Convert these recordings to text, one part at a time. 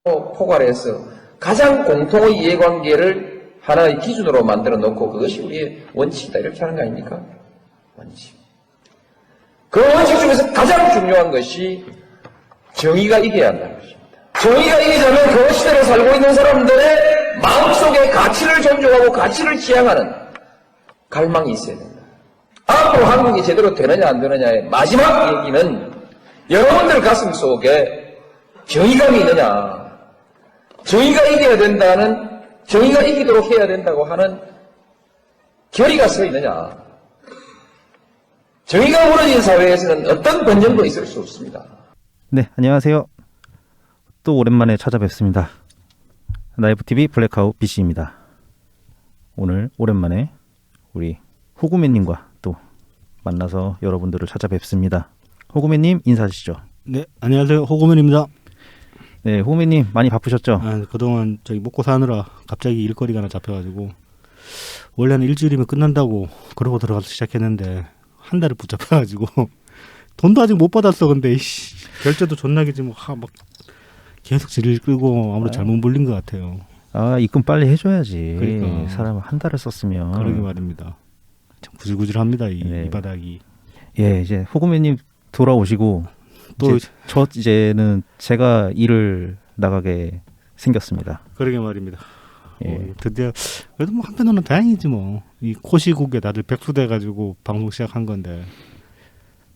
포괄해서 가장 공통의 이해관계를 하나의 기준으로 만들어 놓고 그것이 우리의 원칙이다 이렇게 하는 거 아닙니까? 원칙. 그 원칙 중에서 가장 중요한 것이 정의가 이겨야 한다는 것입니다. 정의가 이기자면 그 시대를 살고 있는 사람들의 마음속에 가치를 존중하고 가치를 지향하는 갈망이 있어야 된다. 앞으로 한국이 제대로 되느냐 안 되느냐의 마지막 얘기는 여러분들 가슴 속에 정의감이 있느냐, 정의가 이겨야 된다는, 정의가 이기도록 해야 된다고 하는 결의가 서 있느냐. 정의가 무너진 사회에서는 어떤 번영도 있을 수 없습니다. 네, 안녕하세요. 또 오랜만에 찾아뵙습니다. 라이브TV 블랙아웃 BC입니다. 오늘 오랜만에 우리 호구매님과 또 만나서 여러분들을 찾아뵙습니다. 호구매님 인사하시죠. 네, 안녕하세요. 호구맨입니다. 네, 호구매님 많이 바쁘셨죠? 그동안 저기 먹고 사느라 갑자기 일거리가 하나 잡혀가지고 원래는 일주일이면 끝난다고 그러고 들어가서 시작했는데 한 달을 붙잡혀가지고 돈도 아직 못 받았어. 근데 결제도 존나게 지금 막 계속 질을 끌고 아무래도 잘못 물린 것 같아요. 입금 빨리 해줘야지. 그러니까. 사람 한 달을 썼으면. 그러게 말입니다. 참 구질구질합니다 이 네. 바닥이. 예, 이제 호구매님 돌아오시고 또 저 이제는 제가 일을 나가게 생겼습니다. 그러게 말입니다. 예. 드디어 그래도 뭐 한편으로는 다행이지 뭐. 이 코시국에 다들 백수돼가지고 방송 시작한 건데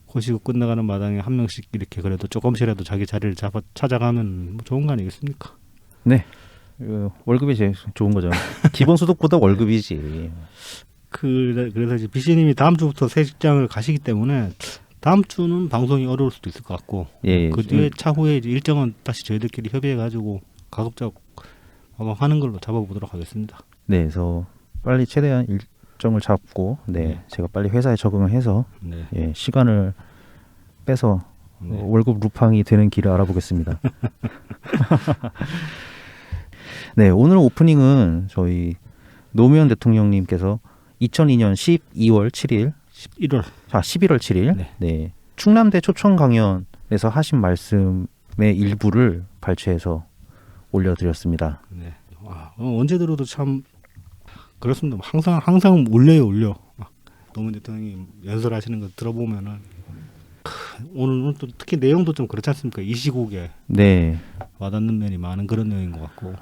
코시국 끝나가는 마당에 한 명씩 이렇게 그래도 조금씩이라도 자기 자리를 찾아가면 뭐 좋은 거 아니겠습니까? 네, 월급이 제일 좋은 거죠. 기본소득보다 월급이지. 그래서 이제 BC님이 다음 주부터 새 직장을 가시기 때문에 다음 주는 방송이 어려울 수도 있을 것 같고 예, 그 뒤에 차후에 이제 일정은 다시 저희들끼리 협의해가지고 가급적 하는 걸로 잡아보도록 하겠습니다. 네, 그래서 빨리 최대한 일정을 잡고, 제가 빨리 회사에 적응을 해서 네. 시간을 빼서 월급 루팡이 되는 길을 알아보겠습니다. 네, 오늘 오프닝은 저희 노무현 대통령님께서 2002년 12월 7일 11월 7일 네. 충남대 초청 강연에서 하신 말씀의 일부를 발췌해서 올려드렸습니다. 네. 언제 들어도 참 그렇습니다. 항상 올려. 노무현 대통령이 연설하시는 거 들어보면은 오늘 또 특히 내용도 좀 그렇지 않습니까? 이 시국에 네, 와닿는 면이 많은 그런 내용인 것 같고.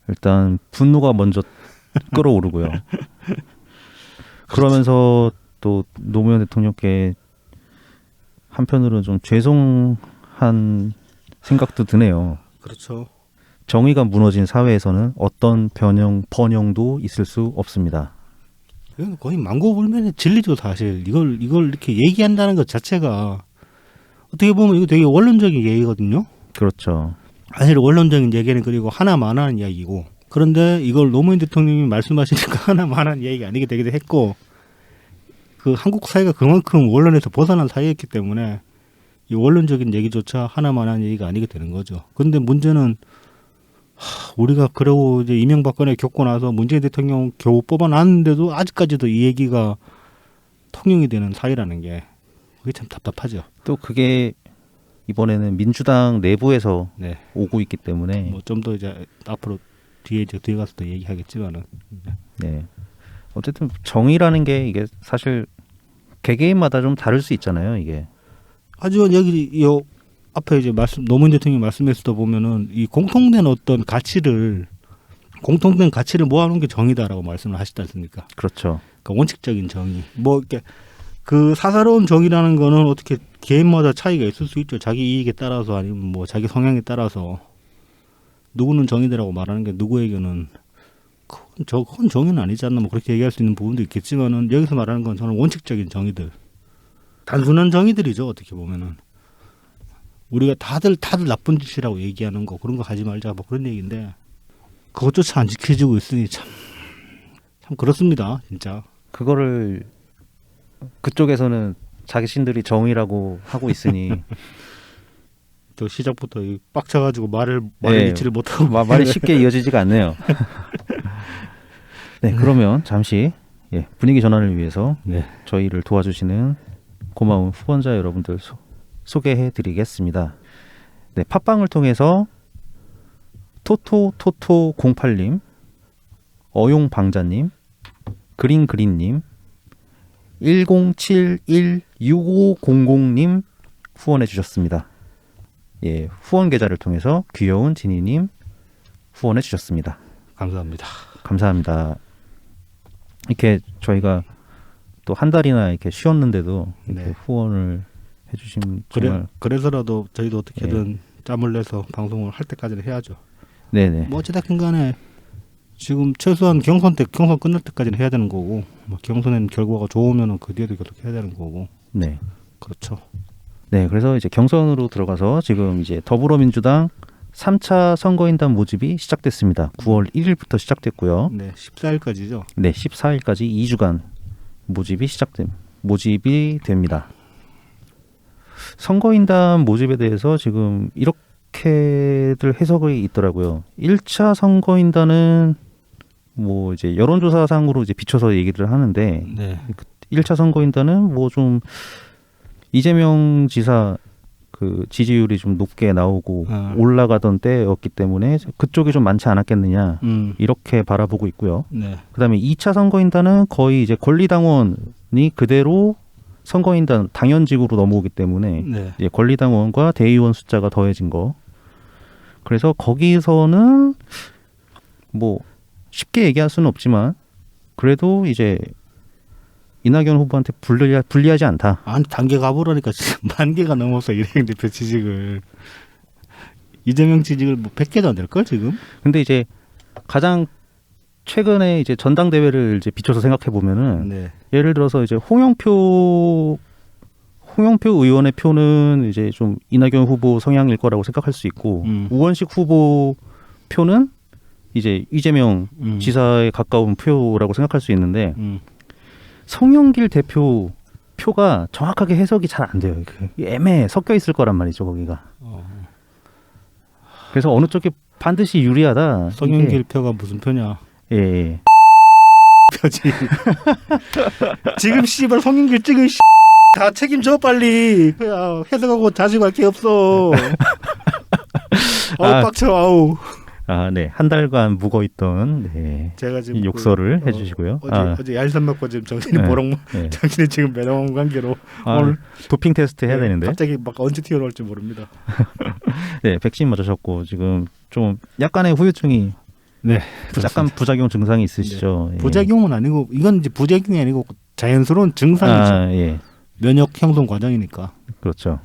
일단 분노가 먼저 끌어오르고요. 그러면서 또 노무현 대통령께 한편으로는 좀 죄송한 생각도 드네요. 그렇죠. 정의가 무너진 사회에서는 어떤 번영도 있을 수 없습니다. 이건 거의 망고불면의 진리죠, 사실. 이걸 이렇게 얘기한다는 것 자체가 어떻게 보면 이거 되게 원론적인 얘기거든요. 그렇죠. 사실 원론적인 얘기는 그리고 하나만한 이야기고, 그런데 이걸 노무현 대통령이 말씀하시니까 하나만한 이야기가 아니게 되기도 했고, 그 한국 사회가 그만큼 원론에서 벗어난 사회였기 때문에 이 원론적인 얘기조차 하나만한 얘기가 아니게 되는 거죠. 그런데 문제는 우리가 그러고 이제 이명박근혜 겪고 나서 문재인 대통령 겨우 뽑아놨는데도 아직까지도 이 얘기가 통용이 되는 사회라는 게 그게 참 답답하죠. 또 그게 이번에는 민주당 내부에서 오고 있기 때문에 뭐 좀 더 이제 앞으로 뒤에 가서 또 얘기하겠지만은. 네. 어쨌든 정의라는 게 이게 사실 개개인마다 좀 다를 수 있잖아요, 이게. 하지만 여기 앞에 이제 노무현 대통령이 말씀에서도 보면은 이 공통된 가치를 모아놓은 게 정의다라고 말씀을 하시지 않습니까? 그렇죠. 그러니까 원칙적인 정의. 뭐 이렇게 그 사사로운 정의라는 거는 어떻게 개인마다 차이가 있을 수 있죠. 자기 이익에 따라서 아니면 뭐 자기 성향에 따라서 누구는 정의다라고 말하는 게 누구에게는 그건 정의는 아니지 않나 뭐 그렇게 얘기할 수 있는 부분도 있겠지만은 여기서 말하는 건 저는 원칙적인 정의들, 단순한 정의들이죠. 어떻게 보면은 우리가 다들 나쁜 짓이라고 얘기하는 거 그런 거 하지 말자 뭐 그런 얘기인데 그것조차 안 지켜지고 있으니 참 그렇습니다. 진짜 그거를 그쪽에서는 자신들이 정의라고 하고 있으니 또 시작부터 빡쳐가지고 말을 믿지를 못하고 말이 쉽게 이어지지가 않네요. 네, 그러면 잠시 분위기 전환을 위해서 저희를 도와주시는 고마운 후원자 여러분들 소개해드리겠습니다. 네, 팟빵을 통해서 토토토토08님, 어용방자님, 그린그린님, 10716500님 후원해 주셨습니다. 예, 후원 계좌를 통해서 귀여운 지니님 후원해 주셨습니다. 감사합니다. 감사합니다. 이렇게 저희가 또 한 달이나 이렇게 쉬었는데도 이렇게 네. 후원을 해주신 정말 그래서라도 저희도 어떻게든 짬을 내서 방송을 할 때까지는 해야죠. 네네. 뭐 어찌됐든 간에 지금 최소한 경선 끝날 때까지는 해야 되는 거고, 뭐 경선엔 결과가 좋으면은 그 뒤에도 계속 해야 되는 거고. 네. 그렇죠. 네, 그래서 이제 경선으로 들어가서 지금 이제 더불어민주당 3차 선거인단 모집이 시작됐습니다. 9월 1일부터 시작됐고요. 네, 14일까지죠. 네, 14일까지 2주간 모집이 됩니다. 선거인단 모집에 대해서 지금 이렇게들 해석이 있더라고요. 1차 선거인단은 뭐 이제 여론조사상으로 이제 비춰서 얘기를 하는데 네. 1차 선거인단은 뭐 좀 이재명 지사 그 지지율이 좀 높게 나오고 올라가던 때였기 때문에 그쪽이 좀 많지 않았겠느냐 이렇게 바라보고 있고요. 네. 그다음에 2차 선거인단은 거의 이제 권리당원이 그대로 선거인단 당연직으로 넘어오기 때문에 네. 이제 권리당원과 대의원 숫자가 더해진 거. 그래서 거기서는 뭐 쉽게 얘기할 수는 없지만 그래도 이제 이낙연 후보한테 불리하지 않다. 아니 단계 가보라니까 지금 10,000개가 넘어서 이낙연 대표 지직을, 이재명 지직을 뭐 100개도 안 될걸 지금? 근데 이제 가장 최근에 이제 전당대회를 이제 비춰서 생각해 보면은 네. 예를 들어서 이제 홍영표 의원의 표는 이제 좀 이낙연 후보 성향일 거라고 생각할 수 있고 우원식 후보 표는 이제 이재명 지사에 가까운 표라고 생각할 수 있는데 성영길 대표 표가 정확하게 해석이 잘 안 돼요. 애매해 섞여 있을 거란 말이죠 거기가. 그래서 어느 쪽이 반드시 유리하다. 성형길 표가 무슨 표냐? 예. 표지. 지금 씨발 성형길 찍은 다 책임져 빨리. 야, 해석하고 자식할 게 없어. 아우 빡쳐 아우. 아, 네. 한 달간 묵어있던 네. 제가 지금 욕설을 해주시고요. 어제 얄산 먹고 지금 정신이 모롱. 네. 정신이 지금 매너한 관계로 오늘 도핑 테스트 해야 되는데. 갑자기 막 언제 튀어나올지 모릅니다. 네, 백신 맞으셨고 지금 좀 약간의 후유증이 네, 약간 부작용 증상이 있으시죠. 네. 예. 부작용은 아니고 이건 이제 부작용이 아니고 자연스러운 증상이죠. 아, 예. 면역 형성 과정이니까. 그렇죠.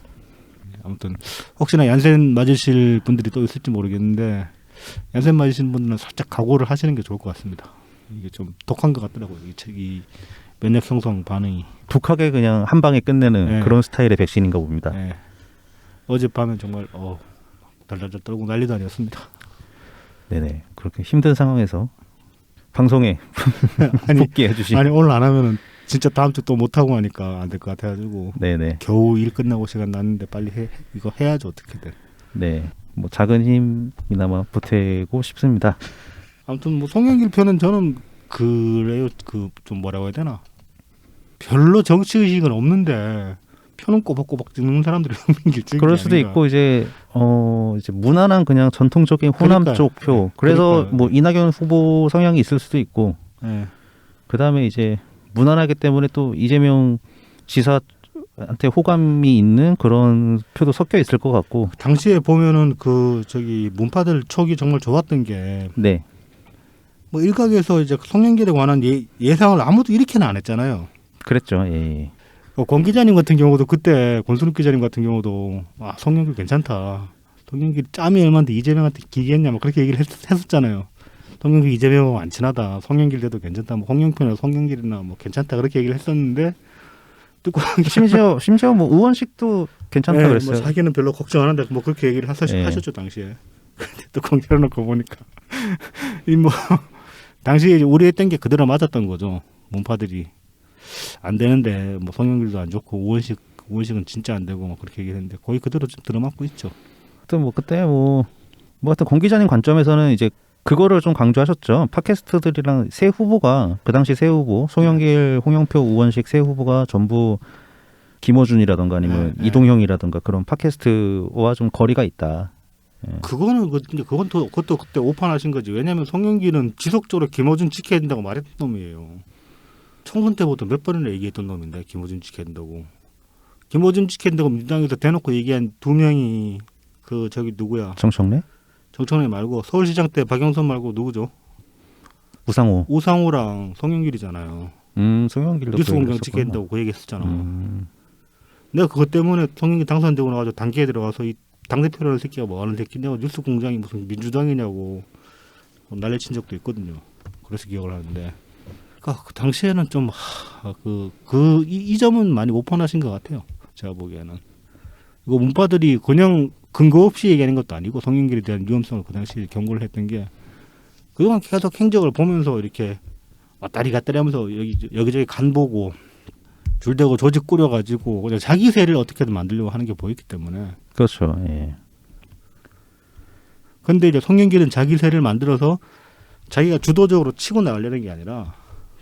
아무튼 혹시나 얀센 맞으실 분들이 또 있을지 모르겠는데 얀센 맞으신 분들은 살짝 각오를 하시는 게 좋을 것 같습니다. 이게 좀 독한 것 같더라고요. 이 면역 형성 반응이 독하게 그냥 한 방에 끝내는 네. 그런 스타일의 백신인가 봅니다. 네. 어젯밤에 정말 달달달 떨고 난리도 아니었습니다. 네네. 그렇게 힘든 상황에서 방송에 복귀해 주신. 아니 오늘 안 하면은 진짜 다음 주 또 못 하고 하니까 안 될 것 같아가지고. 네네. 겨우 일 끝나고 시간 났는데 빨리 이거 해야죠 어떻게든. 네. 뭐 작은 힘이나마 보태고 싶습니다. 아무튼 뭐 송영길 표는 저는 그래요. 그 좀 뭐라고 해야 되나. 별로 정치 의식은 없는데 표는 꼬박꼬박 찍는 사람들이 송영길 찍는 그럴 수도 아닌가. 있고 이제 무난한 그냥 전통적인 호남 그러니까요. 쪽 표. 네. 그래서 그러니까요. 뭐 이낙연 후보 성향이 있을 수도 있고. 네. 그다음에 이제 무난하기 때문에 또 이재명 지사한테 호감이 있는 그런 표도 섞여 있을 것 같고. 당시에 보면은 문파들 촉이 정말 좋았던 게 네. 뭐 일각에서 이제 송영길에 관한 예상을 아무도 이렇게는 안 했잖아요. 그랬죠. 예. 권 기자님 같은 경우도 그때 권순욱 기자님 같은 경우도 송영길 괜찮다. 송영길 짬이 얼마인데 이재명한테 기겠냐 뭐 그렇게 얘기를 했었잖아요. 송영길 이재명하고 안 친하다. 송영길 돼도 괜찮다. 뭐 홍영표나 송영길이나 뭐 괜찮다 그렇게 얘기를 했었는데 듣고 심지어 뭐 우원식도 괜찮다 네, 그랬어요. 뭐 자기는 별로 걱정 안 한다. 뭐 그렇게 얘기를 하셨죠 당시에. 근데 뚜껑 열어놓고 보니까 이 뭐 당시에 우려했던 게 그대로 맞았던 거죠. 문파들이 안 되는데 뭐 송영길도 안 좋고 우원식은 진짜 안 되고 막 그렇게 얘기했는데 거의 그대로 좀 들어맞고 있죠. 하여튼 뭐 그때 뭐 하여튼 권 기자님 관점에서는 이제 그거를 좀 강조하셨죠. 팟캐스트들이랑 세 후보가 그 당시 세 후보 송영길, 홍영표, 우원식 세 후보가 전부 김어준이라던가 아니면 이동형이라던가 그런 팟캐스트와 좀 거리가 있다. 그것도 그때 오판하신 거지. 왜냐하면 송영길은 지속적으로 김어준 지켜야 된다고 말했던 놈이에요. 총선 때부터 몇 번이나 얘기했던 놈인데 김어준 지켜야 된다고. 김어준 지켜야 된다고 민주당에서 대놓고 얘기한 두 명이 그 저기 누구야? 정청래? 정청래 말고 서울시장 때 박영선 말고 누구죠? 우상호. 우상호랑 송영길이잖아요. 송영길도 뉴스 그 공장 얘기했었구나. 지켜야 된다고 그 얘기했었잖아. 내가 그것 때문에 송영길 당선되고 나가지고 단계에 들어가서 이 당대표라는 새끼가 뭐 하는 새끼 내가 뉴스 공장이 무슨 민주당이냐고 난리친 적도 있거든요. 그래서 기억을 하는데 그러니까 그 당시에는 좀 이 점은 많이 오판하신 것 같아요. 제가 보기에는 이거 문파들이 그냥 근거 없이 얘기하는 것도 아니고 송영길에 대한 위험성을 그 당시에 경고를 했던 게 그동안 계속 행적을 보면서 이렇게 왔다리 갔다리 하면서 여기저기 간 보고 줄대고 조직 꾸려가지고 그냥 자기 세를 어떻게든 만들려고 하는 게 보였기 때문에. 그렇죠. 예. 근데 이제 송영길은 자기 세를 만들어서 자기가 주도적으로 치고 나가려는 게 아니라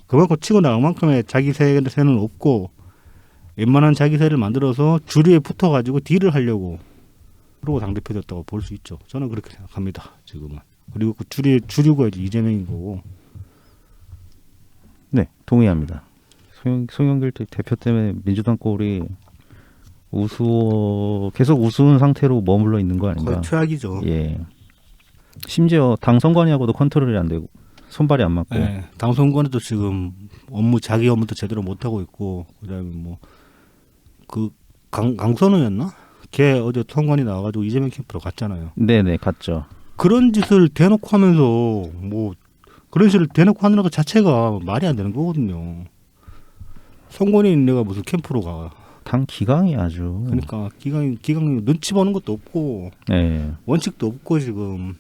그만큼 치고 나갈 만큼의 자기 세는 없고 웬만한 자기 세를 만들어서 주류에 붙어가지고 딜을 하려고 그러고 당대표 됐다고 볼 수 있죠. 저는 그렇게 생각합니다. 지금은. 그리고 그 주류가 이제 이재명인 거고. 네, 동의합니다. 송영길 대표 때문에 민주당 꼴이 계속 우스운 상태로 머물러 있는 거 아닌가? 거의 최악이죠. 예. 심지어 당 선관위하고도 컨트롤이 안 되고 손발이 안 맞고. 네, 당선권에도 지금 자기 업무도 제대로 못 하고 있고 그다음에 뭐 그 강선우였나? 걔 어제 선관위 나와가지고 이재명 캠프로 갔잖아요. 네네 갔죠. 그런 짓을 대놓고 하면서 뭐 그런 짓을 대놓고 하는 것 자체가 말이 안 되는 거거든요. 선관위 있는 애가 무슨 캠프로 가? 당 기강이 아주. 그러니까 기강이 눈치 보는 것도 없고 네. 원칙도 없고 지금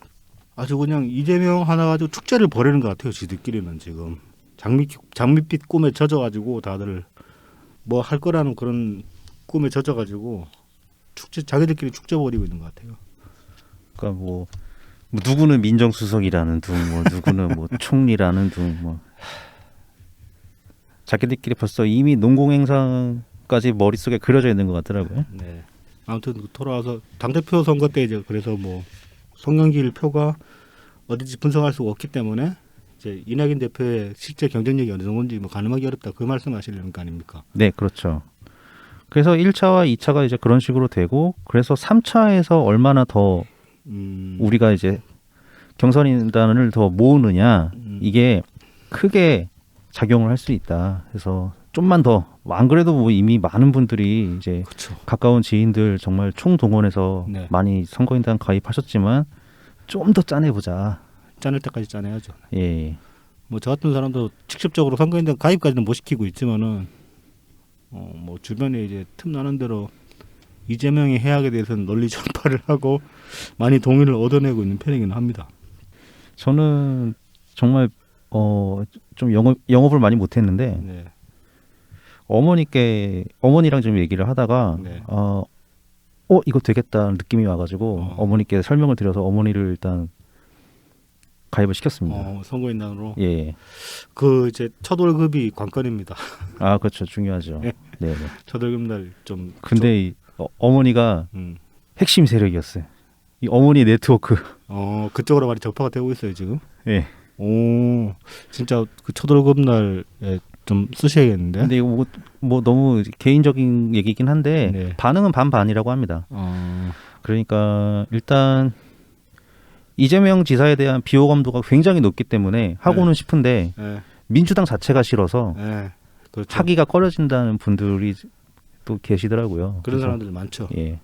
아주 그냥 이재명 하나 가지고 축제를 벌이는 것 같아요. 지들끼리는 지금 장밋빛 꿈에 젖어가지고 다들 뭐 할 거라는 그런 꿈에 젖어가지고 자기들끼리 축제 벌이고 있는 것 같아요. 그러니까 뭐 누구는 민정수석이라는 둥, 뭐 누구는 뭐 총리라는 둥, 뭐 자기들끼리 벌써 이미 농공행상까지 머릿속에 그려져 있는 것 같더라고요. 네. 아무튼 돌아와서 당대표 선거 때 이제 그래서 뭐 송영길 표가 어딘지 분석할 수가 없기 때문에 이제 이낙연 대표의 실제 경쟁력이 어느 정도인지 뭐 가늠하기 어렵다 그 말씀하시려는 거 아닙니까? 네, 그렇죠. 그래서 1차와 2차가 이제 그런 식으로 되고 그래서 3차에서 얼마나 더 우리가 이제 경선인단을 더 모으느냐 이게 크게 작용을 할 수 있다. 그래서 좀만 더 안 그래도 뭐 이미 많은 분들이 이제 그렇죠. 가까운 지인들 정말 총동원해서 네. 많이 선거인단 가입하셨지만 좀 더 짜내보자. 짜낼 때까지 짜내야죠. 예. 뭐 저 같은 사람도 직접적으로 선거인단 가입까지는 못 시키고 있지만은 뭐 주변에 이제 틈 나는 대로 이재명의 해악에 대해서는 널리 전파를 하고 많이 동의를 얻어내고 있는 편이긴 합니다. 저는 정말 좀 영업을 많이 못했는데 네. 어머니랑 좀 얘기를 하다가 네. 이거 되겠다는 느낌이 와가지고 어머니께 설명을 드려서 어머니를 일단 가입을 시켰습니다. 선거인단으로. 예. 그 이제 첫 월급이 관건입니다. 아 그렇죠, 중요하죠. 네. 네. 첫 월급 날 좀. 근데 어머니가 핵심 세력이었어요. 이 어머니 네트워크. 그쪽으로 많이 적파가 되고 있어요 지금. 예. 오, 진짜 그 첫 월급 날에 좀 쓰셔야겠는데. 근데 이거 뭐 너무 개인적인 얘기긴 한데 네. 반응은 반반이라고 합니다. 그러니까 일단 이재명 지사에 대한 비호감도가 굉장히 높기 때문에 하고는 싶은데 네. 민주당 자체가 싫어서 네. 그렇죠. 하기가 꺼려진다는 분들이 또 계시더라고요. 그런 그래서, 사람들 많죠. 예.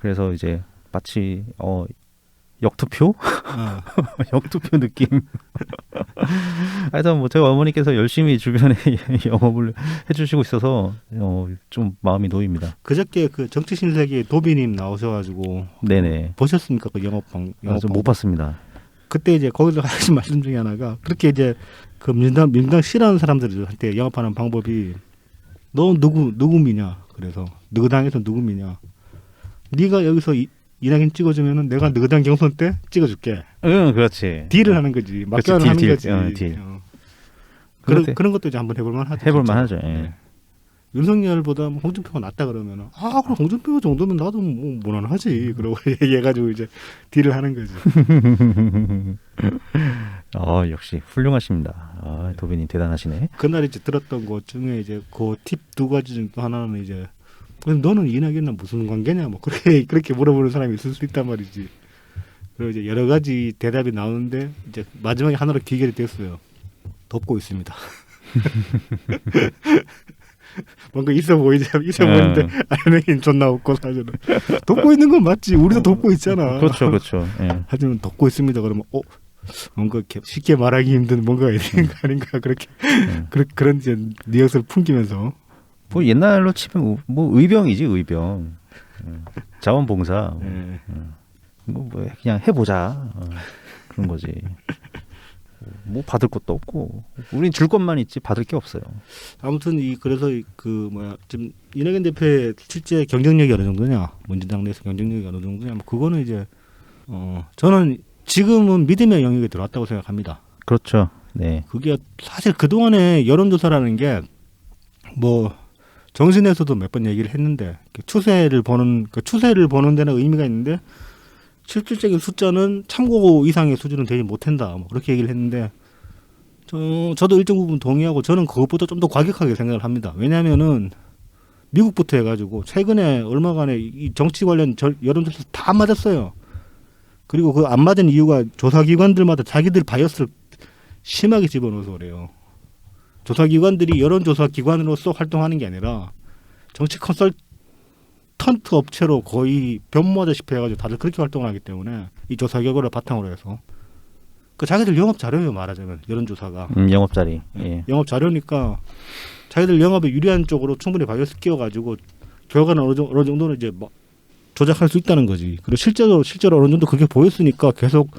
그래서 이제 마치 역투표? 역투표 느낌. 하여튼 뭐 제가 어머니께서 열심히 주변에 영업을 해주시고 있어서 좀 마음이 놓입니다. 그저께 그 정치 신세계 도비님 나오셔가지고 네네. 보셨습니까 그 영업방? 못 봤습니다. 그때 이제 거기서 하신 말씀 중에 하나가 그렇게 이제 그 민주당 싫어하는 사람들한테 영업하는 방법이 너 누구 미냐? 그래서 누구 당에서 누구 미냐? 네가 여기서 이낙연 찍어주면은 내가 너희 당 경선 때 찍어줄게. 응, 그렇지. 딜을 하는 거지. 맞교환을 하는 거지. 딜. 그런 것도 이제 한번 해볼만 하죠. 해볼만 하죠. 예. 네. 윤석열보다 홍준표가 낫다 그러면 그럼 홍준표 정도면 나도 뭐 무난하지. 그러고 얘기해가지고 이제 딜을 하는 거지. 역시 훌륭하십니다. 도빈님 대단하시네. 그날 이제 들었던 것 중에 이제 그 팁 두 가지 중 또 하나는 이제 너는 이낙연이랑 무슨 관계냐 뭐 그렇게 물어보는 사람이 있을 수 있단 말이지. 그리고 이제 여러 가지 대답이 나오는데 이제 마지막에 하나로 귀결이 됐어요. 덮고 있습니다. 뭔가 있어 보이는데 알맹이는 존나 없고 사실은 덮고 있는 건 맞지. 우리도 덮고 있잖아. 그렇죠. 예. 하지만 덮고 있습니다. 그러면 뭔가 이렇게 쉽게 말하기 힘든 뭔가 있는 거 아닌가 그렇게 그런 이제 뉘앙스를 풍기면서 뭐 옛날로 치면 뭐 의병이지 의병. 자원봉사. 뭐 그냥 해보자 그런 거지. 뭐 받을 것도 없고 우린 줄 것만 있지 받을 게 없어요. 아무튼 그래서 지금 이낙연 대표의 실제 경쟁력이 어느 정도냐, 민주당 내에서 경쟁력이 어느 정도냐, 뭐 그거는 이제 저는 지금은 믿음의 영역에 들어왔다고 생각합니다. 그렇죠. 네. 그게 사실 그 동안에 여론조사라는 게 뭐 정신에서도 몇 번 얘기를 했는데 추세를 보는 데는 의미가 있는데. 실질적인 숫자는 참고 이상의 수준은 되지 못한다. 뭐 그렇게 얘기를 했는데 저도 일정 부분 동의하고 저는 그것보다 좀 더 과격하게 생각을 합니다. 왜냐하면은 미국부터 해가지고 최근에 얼마간의 이 정치 관련 여론조사 다 맞았어요. 그리고 그 안 맞은 이유가 조사기관들마다 자기들 바이어스를 심하게 집어넣어서 그래요. 조사기관들이 여론조사 기관으로서 활동하는 게 아니라 정치 컨설턴트 업체로 거의 변모하다시피 해가지고 다들 그렇게 활동을 하기 때문에 이 조사 결과를 바탕으로 해서 자기들 영업 자료예요. 말하자면 여론조사가 영업 자리. 예. 영업 자료니까 자기들 영업에 유리한 쪽으로 충분히 바이어스 끼워가지고 결과는 어느 정도는 이제 뭐 조작할 수 있다는 거지. 그리고 실제로 어느 정도 그게 보였으니까 계속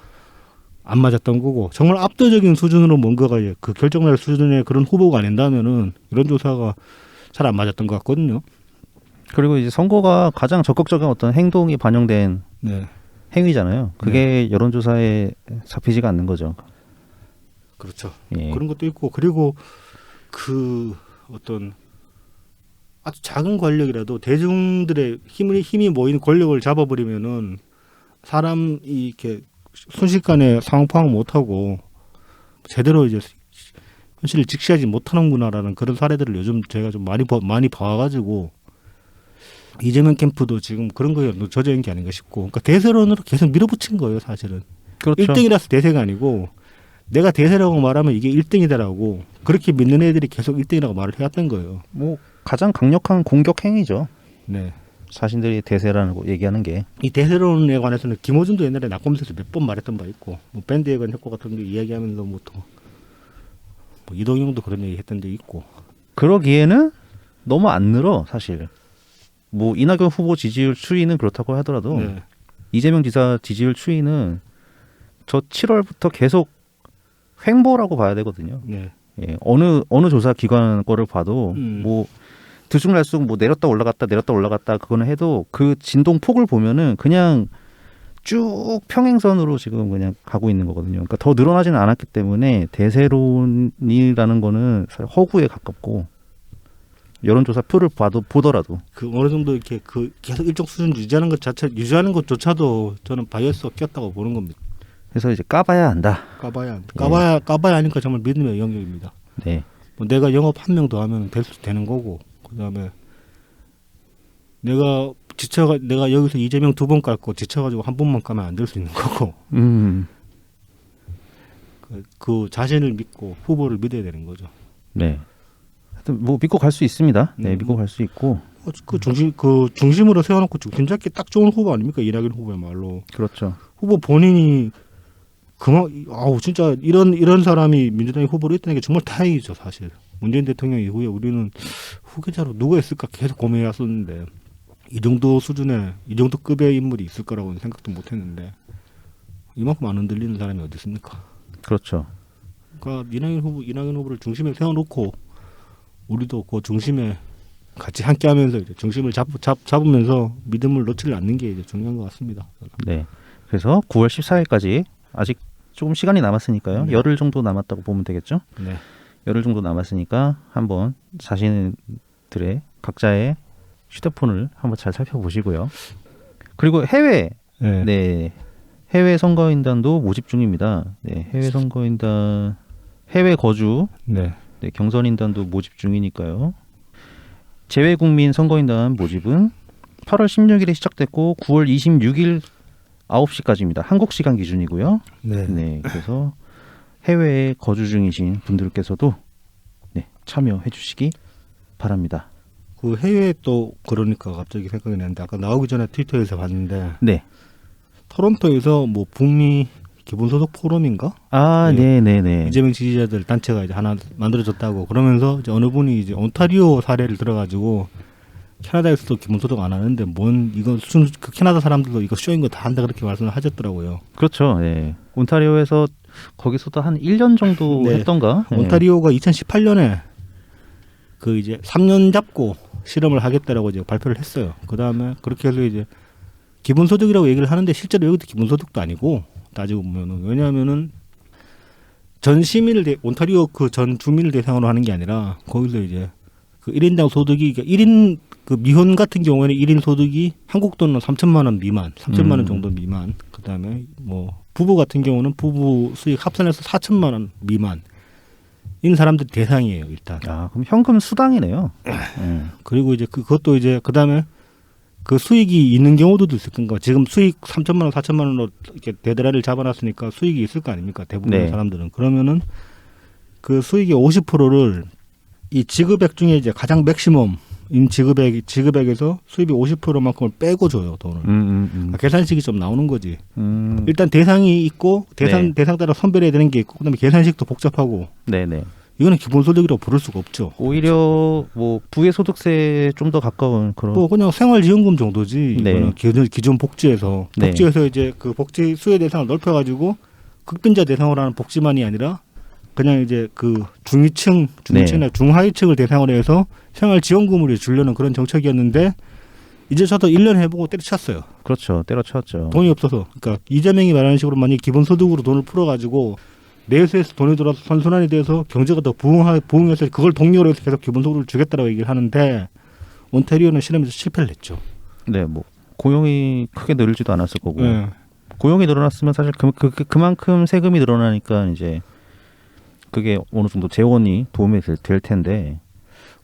안 맞았던 거고 정말 압도적인 수준으로 뭔가가 그 결정날 수준의 그런 후보가 아닌다면은 여론조사가 잘 안 맞았던 것 같거든요. 그리고 이제 선거가 가장 적극적인 어떤 행동이 반영된 행위잖아요. 그게 여론조사에 잡히지가 않는 거죠. 그렇죠. 예. 그런 것도 있고 그리고 어떤 아주 작은 권력이라도 대중들의 힘이 모인 권력을 잡아버리면은 사람이 이렇게 순식간에 상황 파악 못하고 제대로 이제 현실을 직시하지 못하는구나라는 그런 사례들을 요즘 제가 좀 많이 봐가지고 이재명 캠프도 지금 그런 거에 젖어 있는 게 아닌가 싶고, 그러니까 대세론으로 계속 밀어붙인 거예요, 사실은. 그렇죠. 1등이라서 대세가 아니고 내가 대세라고 말하면 이게 1등이다라고 그렇게 믿는 애들이 계속 1등이라고 말을 해왔던 거예요. 뭐 가장 강력한 공격 행위죠. 네. 자신들이 대세라고 얘기하는 게. 이 대세론에 관해서는 김어준도 옛날에 낙검에서 몇 번 말했던 바 있고, 뭐 밴드웨건 효과 같은 게 이야기하면서 뭐 이동형도 그런 얘기 했던 데 있고. 그러기에는 너무 안 늘어, 사실. 뭐 이낙연 후보 지지율 추이는 그렇다고 하더라도 이재명 지사 지지율 추이는 저 7월부터 계속 횡보라고 봐야 되거든요. 네. 예, 어느 조사 기관 거를 봐도 뭐 들쑥날쑥 뭐 내렸다 올라갔다 그거는 해도 그 진동 폭을 보면은 그냥 쭉 평행선으로 지금 그냥 가고 있는 거거든요. 그러니까 더 늘어나지는 않았기 때문에 대세론이라는 거는 사실 허구에 가깝고 여론조사 표를 보더라도 어느 정도 이렇게 계속 일정 수준 유지하는 것조차도 저는 바이어스가 꼈다고 보는 겁니다. 그래서 이제 까봐야 한다. 까봐야 하니까 정말 믿음의 영역입니다. 네. 뭐 내가 영업 한 명 더 하면 되는 거고, 그다음에 내가 여기서 이재명 2번 깔고 지쳐가지고 한 번만 까면 안 될 수 있는 거고, 그 자신을 믿고 후보를 믿어야 되는 거죠. 네. 하여튼 뭐 믿고 갈 수 있습니다. 네, 믿고 갈 수 있고. 중심으로 세워놓고 중심 잡기 딱 좋은 후보 아닙니까? 이낙연 후보야말로. 그렇죠. 후보 본인이 진짜 이런 사람이 민주당의 후보로 있다는 게 정말 다행이죠, 사실. 문재인 대통령 이후에 우리는 후계자로 누가 있을까 계속 고민해왔었는데, 이 정도 수준의, 이 정도 급의 인물이 있을 거라고는 생각도 못 했는데, 이만큼 안 흔들리는 사람이 어디 있습니까? 그렇죠. 그러니까 이낙연 후보를 중심에 세워놓고, 우리도 그 중심에 같이 함께 하면서 이제 중심을 잡으면서 믿음을 놓치지 않는 게 이제 중요한 것 같습니다. 네. 그래서 9월 14일까지 아직 조금 시간이 남았으니까요. 네. 열흘 정도 남았다고 보면 되겠죠. 네. 열흘 정도 남았으니까 한번 자신의 후보들의 각자의 휴대폰을 한번 잘 살펴보시고요. 그리고 해외 네. 네. 해외 선거인단도 모집 중입니다. 네, 해외 선거인단, 해외 거주, 네. 네, 경선인단도 모집 중이니까요. 재외국민 선거인단 모집은 8월 16일에 시작됐고 9월 26일 9시까지입니다. 한국 시간 기준이고요. 네. 네, 그래서 해외에 거주 중이신 분들께서도 네, 참여해 주시기 바랍니다. 그 해외 또 그러니까 갑자기 생각이 나는데 아까 나오기 전에 트위터에서 봤는데 네. 토론토에서 뭐 북미 기본소득 포럼인가? 아, 네, 네, 네. 이재명 지지자들 단체가 이제 하나 만들어졌다고 그러면서 이제 어느 분이 이제 온타리오 사례를 들어가지고 캐나다에서도 기본소득 안 하는데 뭔 이거 그 캐나다 사람들도 이거 쇼인 거 다 한다 그렇게 말씀을 하셨더라고요. 그렇죠. 네. 온타리오에서 거기서도 한 1년 정도 네. 했던가? 네. 온타리오가 2018년에 그 이제 3년 잡고 실험을 하겠다라고 이제 발표를 했어요. 그 다음에 그렇게 해서 이제 기본소득이라고 얘기를 하는데 실제로 여기도 기본소득도 아니고 따지고 보면은 왜냐하면은 전 시민을 온타리오 그 전 주민을 대상으로 하는 게 아니라 거기서 이제 그 1인당 소득이 그러니까 1인 그 미혼 같은 경우에는 1인 소득이 한국 돈으로 3천만 원 미만, 3천만 원 정도 미만. 그다음에 뭐 부부 같은 경우는 부부 수익 합산해서 4천만 원 미만. 인 사람들 대상이에요, 일단. 아, 그럼 현금 수당이네요. 그리고 이제 그것도 이제 그다음에 그 수익이 있는 경우도 있을 건가. 지금 수익 3천만 원, 4천만 원으로 이렇게 대대라를 잡아놨으니까 수익이 있을 거 아닙니까? 대부분의 네. 사람들은. 그러면은 그 수익의 50%를 이 지급액 중에 이제 가장 맥시멈인 지급액에서 수입이 50%만큼을 빼고 줘요, 돈을. 그러니까 계산식이 좀 나오는 거지. 일단 대상이 있고 대상 따라 선별해야 되는 게 있고 그다음에 계산식도 복잡하고. 네네. 이거는 기본소득이라고 부를 수가 없죠. 오히려 뭐 부의 소득세에 좀 더 가까운 그런. 뭐 그냥 생활지원금 정도지. 네. 이거는 기존 복지에서 네. 복지에서 이제 그 복지 수혜 대상을 넓혀가지고 극빈자 대상으로 하는 복지만이 아니라 그냥 이제 그 중위층이나 중하위층을 대상으로 해서 생활지원금을 주려는 그런 정책이었는데 이제 저도 1년 해보고 때려쳤어요. 그렇죠. 때려쳤죠. 돈이 없어서. 그러니까 이재명이 말하는 식으로 만약 기본소득으로 돈을 풀어가지고 내수에서 돈이 들어와서 선순환이 돼서 경제가 더 부흥해서 그걸 동력으로 해서 계속 기본소득을 주겠다라고 얘기를 하는데 온타리오는 실험에서 실패를 했죠. 네, 뭐 고용이 크게 늘지도 않았을 거고. 네. 고용이 늘어났으면 사실 그만큼 세금이 늘어나니까 이제 그게 어느 정도 재원이 도움이 될 텐데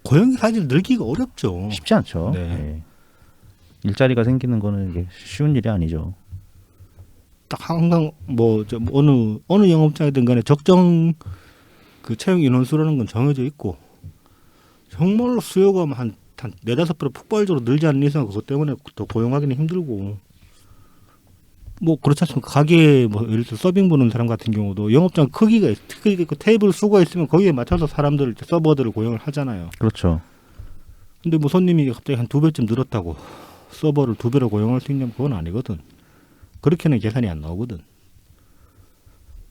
고용이 사실 늘기가 어렵죠. 쉽지 않죠. 네. 네. 일자리가 생기는 거는 이게 쉬운 일이 아니죠. 딱 항상 뭐 어느 영업장이든 간에 적정 그 채용 인원수라는 건 정해져 있고 정말로 수요가 한 4-5% 폭발적으로 늘지 않는 이상 그것 때문에 더 고용하기는 힘들고 뭐 그렇지 않습니까? 가게 뭐 예를 들어 서빙 보는 사람 같은 경우도 영업장 크기가 있고 테이블 수가 있으면 거기에 맞춰서 사람들 서버들을 고용을 하잖아요. 그렇죠. 근데 뭐 손님이 갑자기 한 2배쯤 늘었다고 서버를 2배로 고용할 수 있냐면 그건 아니거든. 그렇게는 계산이 안 나오거든.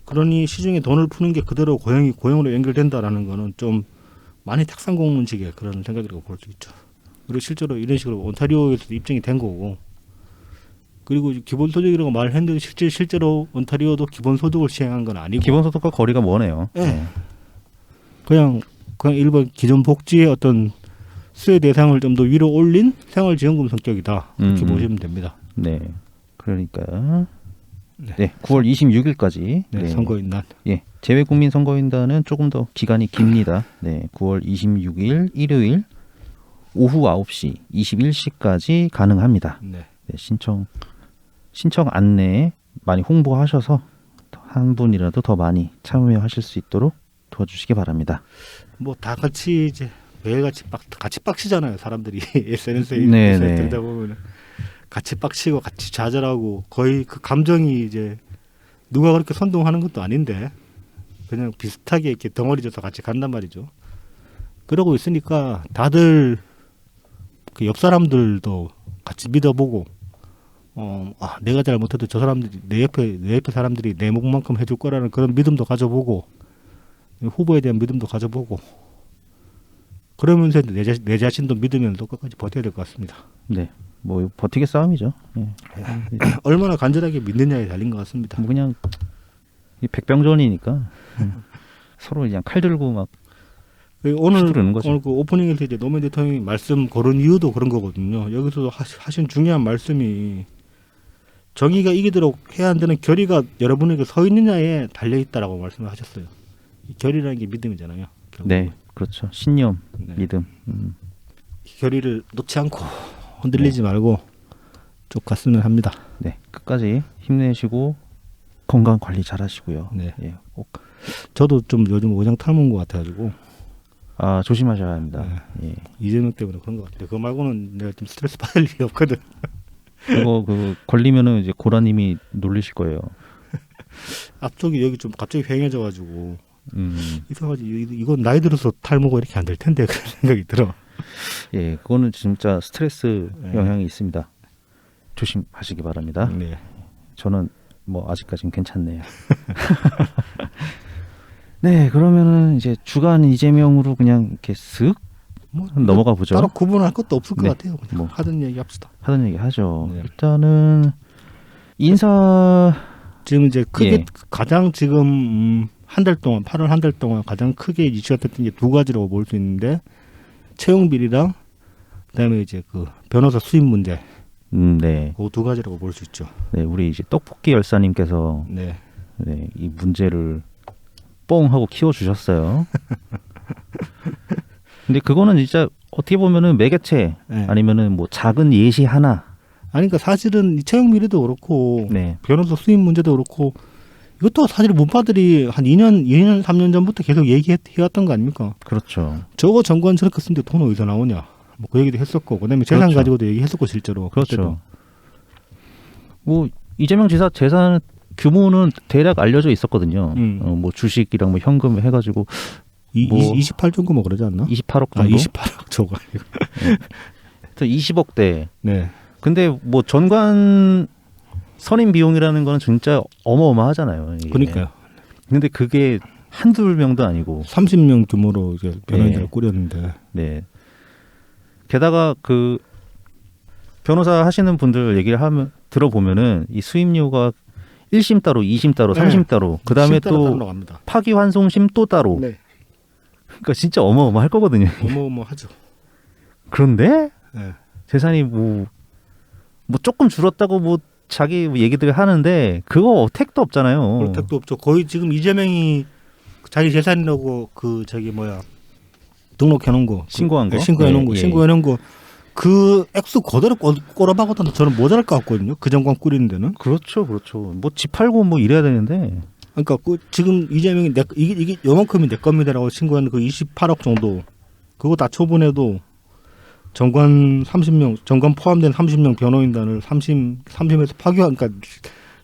그러니 시중에 돈을 푸는 게 그대로 고용으로 연결된다라는 거는 좀 많이 탁상공문식의 그런 생각이라고 볼 수 있죠. 그리고 실제로 이런 식으로 온타리오에서도 입증이 된 거고 그리고 기본소득이라고 말했는데 실제로 온타리오도 기본소득을 시행한 건 아니고 기본소득과 거리가 머네요. 네. 그냥 일본 기존 복지의 어떤 수혜 대상을 좀 더 위로 올린 생활지원금 성격이다. 이렇게 보시면 됩니다. 네. 그러니까 네, 9월 26일까지 네, 선거인단. 예, 재외국민 선거인단은 조금 더 기간이 깁니다. 네, 9월 26일 일요일 오후 9시 21시까지 가능합니다. 네. 네, 신청 안내 많이 홍보하셔서 한 분이라도 더 많이 참여하실 수 있도록 도와주시기 바랍니다. 뭐 다 같이 이제 매일같이 같이 빡치잖아요. 사람들이 SNS에 네, 들다 보면 같이 빡치고 같이 좌절하고 거의 그 감정이 이제 누가 그렇게 선동하는 것도 아닌데 그냥 비슷하게 이렇게 덩어리져서 같이 간단 말이죠. 그러고 있으니까 다들 그 옆 사람들도 같이 믿어보고 내가 잘못해도 저 사람들이 내 옆에 사람들이 내 몫만큼 해줄 거라는 그런 믿음도 가져보고 후보에 대한 믿음도 가져보고 그러면서 내 자신도 믿으면서 끝까지 버텨야 될 것 같습니다. 네, 뭐 버티기 싸움이죠. 네. 얼마나 간절하게 믿느냐에 달린 것 같습니다. 뭐 그냥 백병전이니까 서로 그냥 칼 들고 막 오늘 휘두르는 거죠. 그 오프닝에서 이제 노무현 대통령이 말씀 걸은 이유도 그런 거거든요. 여기서도 하신 중요한 말씀이 정의가 이기도록 해야 한다는 결의가 여러분에게 서 있느냐에 달려 있다라고 말씀을 하셨어요. 이 결의라는 게 믿음이잖아요. 결국은. 네, 그렇죠. 신념, 네. 믿음. 결의를 놓지 않고 흔들리지 말고 쭉 갔으면 합니다. 네, 끝까지 힘내시고 건강 관리 잘하시고요. 네. 예, 꼭 저도 좀 요즘 오장 탈모인 것 같아가지고 조심하셔야 합니다. 예. 이재명 때문에 그런 것 같아요. 그거 말고는 내가 좀 스트레스 받을 일이 없거든. 이거 그 걸리면은 이제 고라님이 놀리실 거예요. 앞쪽이 여기 좀 갑자기 휑해져가지고 이상하지. 이건 나이 들어서 탈모가 이렇게 안 될 텐데 그런 생각이 들어. 예, 그거는 진짜 스트레스 네. 영향이 있습니다. 조심하시기 바랍니다. 네. 저는 뭐 아직까지는 괜찮네요. 네, 그러면은 이제 주간 이재명으로 그냥 이렇게 쓱 뭐 넘어가 보죠. 따로 구분할 것도 없을 것 네. 같아요. 그냥 뭐. 하던 얘기 합시다. 하던 얘기 하죠. 네. 일단은 인사 지금 이제 크게 예. 가장 지금 한 달 동안 8월 한 달 동안 가장 크게 이슈가 됐던 게 두 가지라고 볼 수 있는데 채용 비리랑 그다음에 이제 그 변호사 수입 문제 네. 그 두 가지라고 볼 수 있죠. 네, 우리 이제 떡볶이 열사님께서 네. 네, 이 문제를 뽕 하고 키워 주셨어요. 근데 그거는 진짜 어떻게 보면은 매개체 네. 아니면은 뭐 작은 예시 하나. 아니 그러니까 사실은 이 채용 비리도 그렇고 네. 변호사 수입 문제도 그렇고 이것도 사실 문파들이 한 2년 3년 전부터 계속 얘기해왔던 거 아닙니까? 그렇죠. 저거 정관 저렇게 쓰는데 돈 어디서 나오냐? 뭐 그 얘기도 했었고 그다음에 재산 그렇죠. 가지고도 얘기했었고 실제로. 그렇죠. 그때도. 뭐 이재명 지사 재산 규모는 대략 알려져 있었거든요. 뭐 주식이랑 뭐 현금 해가지고 뭐 28정도 뭐 그러지 않나? 28억 아 정도. 28억 저거 아니고. 20억대. 네. 근데 뭐 전관 선임 비용이라는 거는 진짜 어마어마하잖아요. 이게. 그러니까요. 근데 그게 한두 명도 아니고. 30명 규모로 이제 변호인들을 네. 꾸렸는데. 네. 게다가 그 변호사 하시는 분들 얘기를 들어보면은 이 수임료가 1심 따로, 2심 따로, 3심 따로, 그 다음에 또 파기환송심 또 따로. 네. 그러니까 진짜 어마어마할 거거든요. 어마어마하죠. 그런데 네. 재산이 뭐 조금 줄었다고 뭐 자기 얘기들 하는데 그거 택도 없잖아요. 택도 없죠. 거의 지금 이재명이 자기 재산이라고 그 저기 뭐야 등록해놓은 거 신고한 거? 신고해놓은 거 예, 예. 신고해놓은 거 그 액수 그대로 꼬라박아도 저는 모자랄 것 같거든요. 그 정관 꾸리는 데는. 그렇죠, 그렇죠. 뭐 집 팔고 뭐 이래야 되는데. 그러니까 그 지금 이재명이 이게 요만큼이 내 겁니다라고 신고한 그 28억 정도 그거 다 처분해도 정관 30명 정관 포함된 30명 변호인단을 3심에서 파기한 그러니까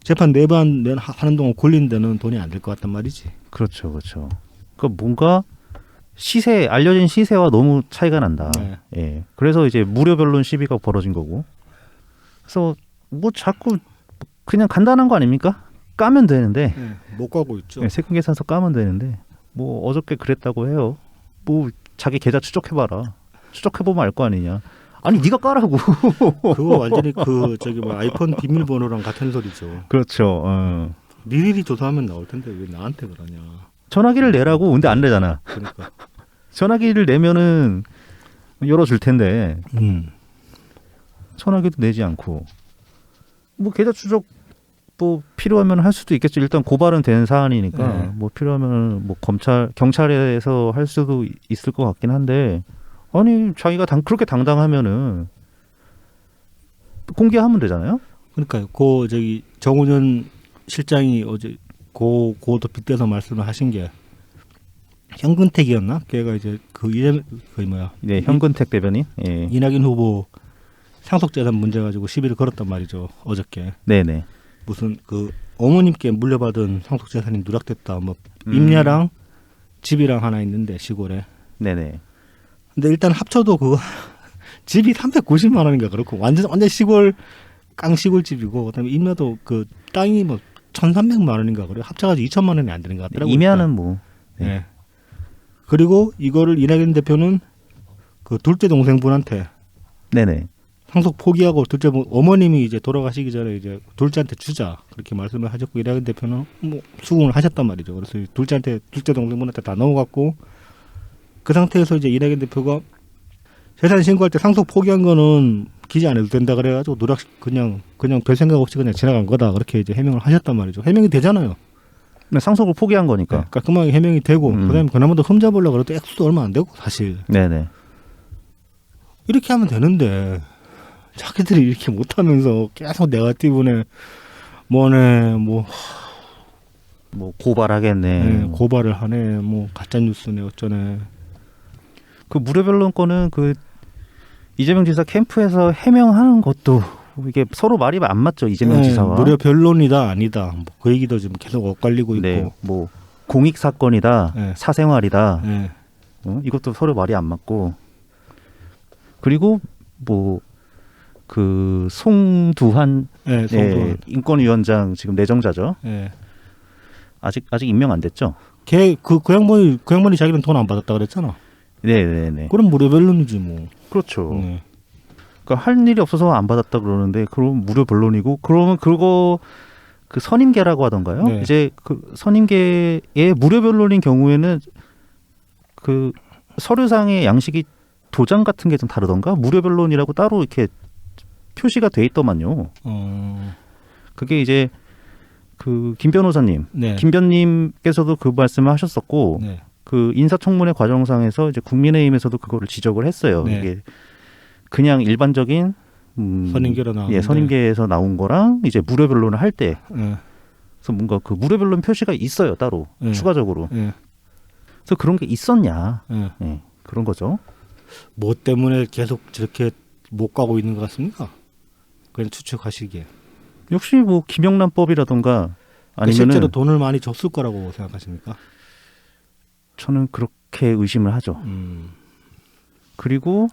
재판 4번 하는 동안 굴린 데는 돈이 안 될 것 같단 말이지. 그렇죠, 그렇죠. 그러니까 뭔가 알려진 시세와 너무 차이가 난다. 네. 예. 그래서 이제 무료 변론 시비가 벌어진 거고. 그래서 뭐 자꾸 그냥 간단한 거 아닙니까? 까면 되는데. 네, 못 가고 있죠. 네, 세금 계산서 까면 되는데. 뭐 어저께 그랬다고 해요. 뭐 자기 계좌 추적해봐라. 추적해보면 알 거 아니냐. 아니 네가 까라고. 그거 완전히 그 저기 뭐 아이폰 비밀번호랑 같은 소리죠. 그렇죠. 미리리 조사하면 나올 텐데 왜 나한테 그러냐. 전화기를 내라고. 근데 안 내잖아. 그러니까. 전화기를 내면은 열어줄 텐데 전화기도 내지 않고 뭐 계좌 추적 뭐 필요하면 할 수도 있겠죠. 일단 고발은 되는 사안이니까 네. 뭐 필요하면 뭐 경찰에서 할 수도 있을 것 같긴 한데 아니 자기가 그렇게 당당하면은 공개하면 되잖아요. 그러니까요. 그 저기 정운현 실장이 어제 그것도 빗대서 말씀을 하신 게 현근택이었나? 걔가 이제 그 뭐야? 네, 현근택 대변인. 예. 이낙연 후보 상속재산 문제 가지고 시비를 걸었단 말이죠. 어저께 네네. 무슨 그 어머님께 물려받은 상속재산이 누락됐다. 뭐 임야랑 집이랑 하나 있는데 시골에. 네네. 근데 일단 합쳐도 그거 집이 390만 원인가 그렇고 완전 시골 깡시골 집이고 그다음에 임야도 그 땅이 뭐 1,300만 원인가 그래. 합쳐가지고 2천만 원이 안 되는 것 같더라고요. 임야는 뭐. 네. 그리고 이거를 이낙연 대표는 그 둘째 동생분한테 네네. 상속 포기하고 둘째 어머님이 이제 돌아가시기 전에 이제 둘째한테 주자 그렇게 말씀을 하셨고 이낙연 대표는 뭐 수긍을 하셨단 말이죠. 그래서 둘째 동생분한테 다 넘어갔고 그 상태에서 이제 이낙연 대표가 재산 신고할 때 상속 포기한 거는 기재 안 해도 된다 그래가지고 노력 그냥 별 생각 없이 그냥 지나간 거다 그렇게 이제 해명을 하셨단 말이죠. 해명이 되잖아요. 네, 상속을 포기한 거니까. 깔끔하게 해명이 되고 그다음에 그나마도 흠잡으려고 그래도 액수도 얼마 안 되고 사실 네네. 이렇게 하면 되는데 자기들이 이렇게 못하면서 계속 네거티브네 뭐네 뭐 뭐 고발하겠네. 고발을 하네 뭐 가짜 뉴스네 어쩌네. 그 무료 변론권은 그 이재명 지사 캠프에서 해명하는 것도 이게 서로 말이 안 맞죠. 이재명 지사와. 무료 변론이다 아니다 뭐 그 얘기도 지금 계속 엇갈리고 있고. 네, 뭐 공익 사건이다, 네. 사생활이다. 네. 이것도 서로 말이 안 맞고. 그리고 뭐 그 송두한, 네, 송두한. 인권위원장 지금 내정자죠. 네. 아직 임명 안 됐죠. 그 양반이 자기는 돈 안 받았다 그랬잖아. 네네네. 그럼 무료 변론이지 뭐. 그렇죠. 네. 그러니까 할 일이 없어서 안 받았다 그러는데 그럼 무료 변론이고 그러면 그거 그 선임계라고 하던가요? 네. 이제 그 선임계의 무료 변론인 경우에는 그 서류상의 양식이 도장 같은 게 좀 다르던가 무료 변론이라고 따로 이렇게 표시가 돼 있더만요. 그게 이제 그 김 변호사님, 네. 김 변님께서도 그 말씀을 하셨었고 네. 그 인사청문회 과정상에서 이제 국민의힘에서도 그거를 지적을 했어요. 네. 이게 그냥 일반적인 선임계로 나오는데. 예, 선임계에서 나온 거랑 이제 무료 변론을 할 때, 네. 그래서 뭔가 그 무료 변론 표시가 있어요 따로 네. 추가적으로. 네. 그래서 그런 게 있었냐, 네. 예, 그런 거죠. 뭐 때문에 계속 저렇게 못 가고 있는 것 같습니까? 그냥 추측하시기에. 역시 뭐 김영란법이라던가 아니면은 실제로 돈을 많이 줬을 거라고 생각하십니까? 저는 그렇게 의심을 하죠. 그리고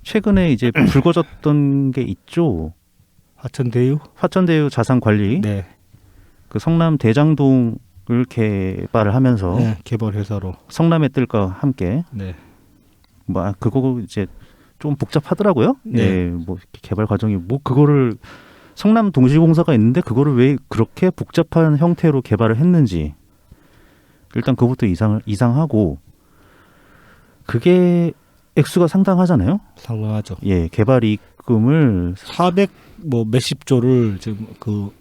최근에 이제 불거졌던 게 있죠. 화천대유? 화천대유 자산 관리, 네. 그 성남 대장동을 개발을 하면서 네. 개발 회사로. 성남의 뜰과 함께 네. 뭐 그거 이제 좀 복잡하더라고요. 네. 네. 뭐 개발 과정이 뭐 그거를 성남 동시공사가 있는데 그거를 왜 그렇게 복잡한 형태로 개발을 했는지 일단 그것도 이상하고 그게 액수가 상당하잖아요. 상당하죠. 예, 개발 이익금을 400 뭐 몇십 조를 지금 그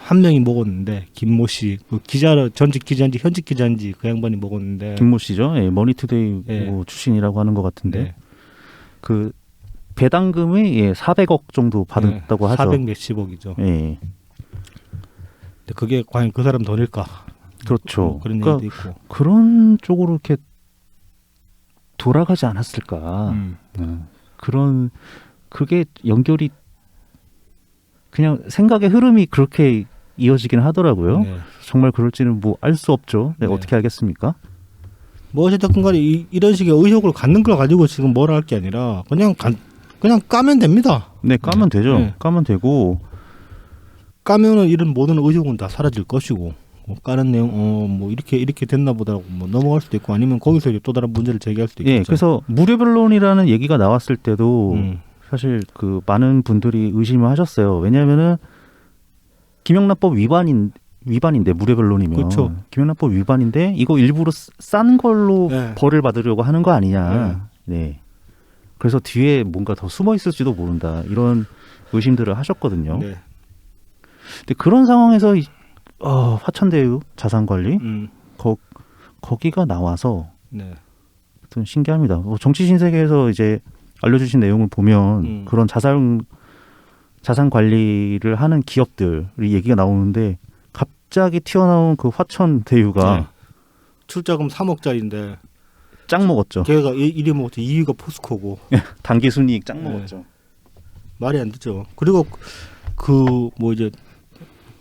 한 명이 먹었는데 김모 씨, 그 기자 전직 기자인지 현직 기자인지 그 양반이 먹었는데. 김모 씨죠. 예, 머니투데이 예. 뭐 출신이라고 하는 것 같은데 네. 그 배당금이 400억 정도 받았다고 하죠. 400 몇십억이죠. 예, 근데 그게 과연 그 사람 돈일까? 그렇죠. 그런 그러니까 얘기도 있고. 그런 쪽으로 이렇게 돌아가지 않았을까. 그런 그게 연결이 그냥 생각의 흐름이 그렇게 이어지긴 하더라고요. 네. 정말 그럴지는 뭐 알 수 없죠. 네, 네. 어떻게 알겠습니까? 뭐 어쨌든 간에 이런 식의 의혹을 갖는 걸 가지고 지금 뭐라 할 게 아니라 그냥 까면 됩니다. 네, 까면 되죠. 네. 까면 되고 까면은 이런 모든 의혹은 다 사라질 것이고 뭐 까는 내용 뭐 이렇게 됐나 보다고 뭐 넘어갈 수도 있고 아니면 거기서 이제 또 다른 문제를 제기할 수도 있겠죠. 예, 그래서 무료 변론이라는 얘기가 나왔을 때도 사실 그 많은 분들이 의심을 하셨어요. 왜냐하면은 김영란법 위반인데 무료 변론이면 그렇죠. 김영란법 위반인데 이거 일부러 싼 걸로 네. 벌을 받으려고 하는 거 아니냐. 네. 그래서 뒤에 뭔가 더 숨어 있을지도 모른다. 이런 의심들을 하셨거든요. 네. 근데 그런 상황에서 화천대유 자산관리 거기가 나와서 네. 좀 신기합니다. 정치 신세계에서 이제 알려주신 내용을 보면 그런 자산 관리를 하는 기업들이 얘기가 나오는데 갑자기 튀어나온 그 화천대유가 네. 출자금 3억짜리인데 짱 먹었죠. 걔가 1위 먹었죠. 2위가 포스코고. 단기 순이익 짱 네. 먹었죠. 말이 안 되죠. 그리고 그 뭐 이제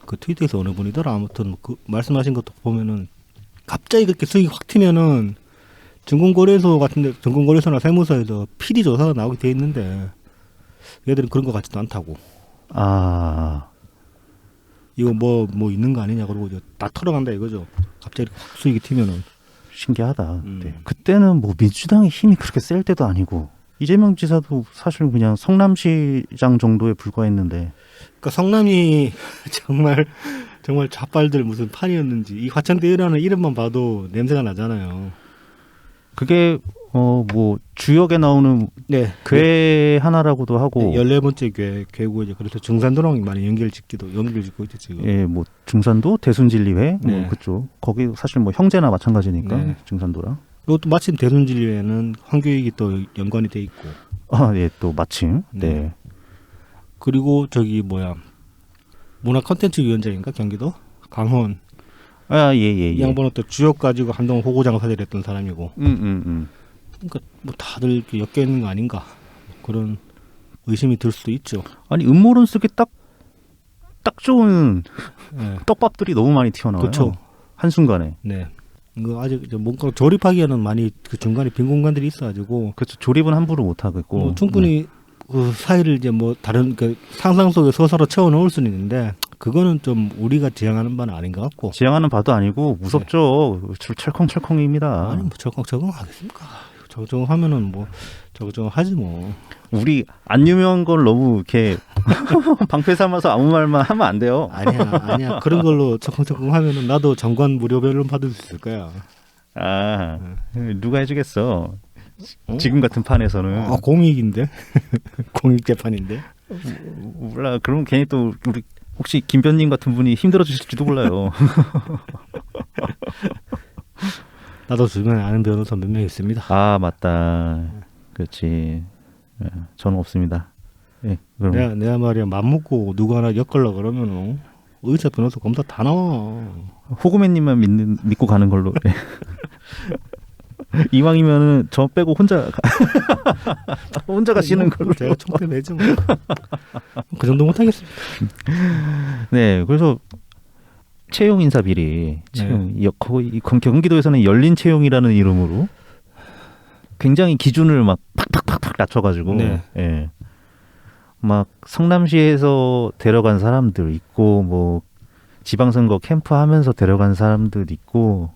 그 트위터에서 어느 분이더라 아무튼 그 말씀하신 것도 보면은 갑자기 그렇게 수익이 확 튀면은 증권거래소 같은데 증권거래소나 세무서에서 PD 조사가 나오게 돼 있는데 얘들은 그런 것 같지도 않다고. 아, 이거 뭐 있는 거 아니냐 그러고 이제 다 털어간다 이거죠. 갑자기 확 수익이 튀면은. 신기하다. 네. 그때는 뭐 민주당의 힘이 그렇게 셀 때도 아니고 이재명 지사도 사실 그냥 성남시장 정도에 불과했는데. 그러니까 성남이 정말 좌빨들 무슨 판이었는지 이 화천대유라는 이름만 봐도 냄새가 나잖아요. 그게 뭐 주역에 나오는 네. 괴 하나라고도 하고 14번째 괴고 이제 그래서 중산도랑 많이 연결짓고 있죠 지금. 예, 뭐 중산도 대순진리회 네. 뭐 그쪽 거기 사실 뭐 형제나 마찬가지니까 네. 중산도랑 이것도 마침 대순진리회는 황교익이 또 연관이 돼 있고. 예, 또 마침 네. 그리고 저기 뭐야 문화 컨텐츠 위원장인가 경기도 강헌 예. 이 양반은 또 주역 가지고 한동안 호구 장사를 했던 사람이고. 그러니까 뭐 다들 이렇게 엮여 있는 거 아닌가 그런 의심이 들 수도 있죠. 아니 음모론 쓰기 딱 좋은 네. 떡밥들이 너무 많이 튀어나와요. 그렇죠. 한순간에. 네. 이거 아직 이제 뭔가 조립하기에는 많이 그 중간에 빈 공간들이 있어가지고 그렇죠. 조립은 함부로 못 하겠고. 뭐 충분히 그 사이를 이제 뭐 다른 그 상상 속에 서로 채워 넣을 수는 있는데 그거는 좀 우리가 지향하는 바는 아닌 것 같고. 지향하는 바도 아니고 무섭죠. 철컹철컹입니다. 아니 뭐 적응하겠습니까? 적응하면은 뭐 적응하지 뭐. 우리 안 유명한 걸 너무 이렇게 방패 삼아서 아무 말만 하면 안 돼요. 아니야 그런 걸로 적응하면은 나도 정관 무료 변론 받을 수 있을 거야. 누가 해주겠어. 지금 같은 판에서는. 공익인데 공익 재판인데. 몰라. 그럼 괜히 또 우리 혹시 김변님 같은 분이 힘들어 주실지도 몰라요. 나도 주변에 아는 변호사 몇 명 있습니다. 아 맞다. 그렇지. 저는 없습니다. 예, 그럼. 내가 말이야 맘먹고 누구 하나 엮으려 그러면은 의사 변호사 검사 다 나와. 호구맨님만 믿고 가는 걸로. 네. 이왕이면은 저 빼고 혼자 가시는 걸로. 제가 총대 매죠. 뭐. 그 정도 못하겠습니다. 네, 그래서 채용 인사 비리, 거의 경기도에서는 열린 채용이라는 이름으로 굉장히 기준을 막 팍팍팍팍 낮춰가지고, 네. 예, 막 성남시에서 데려간 사람들 있고, 뭐 지방선거 캠프하면서 데려간 사람들 있고,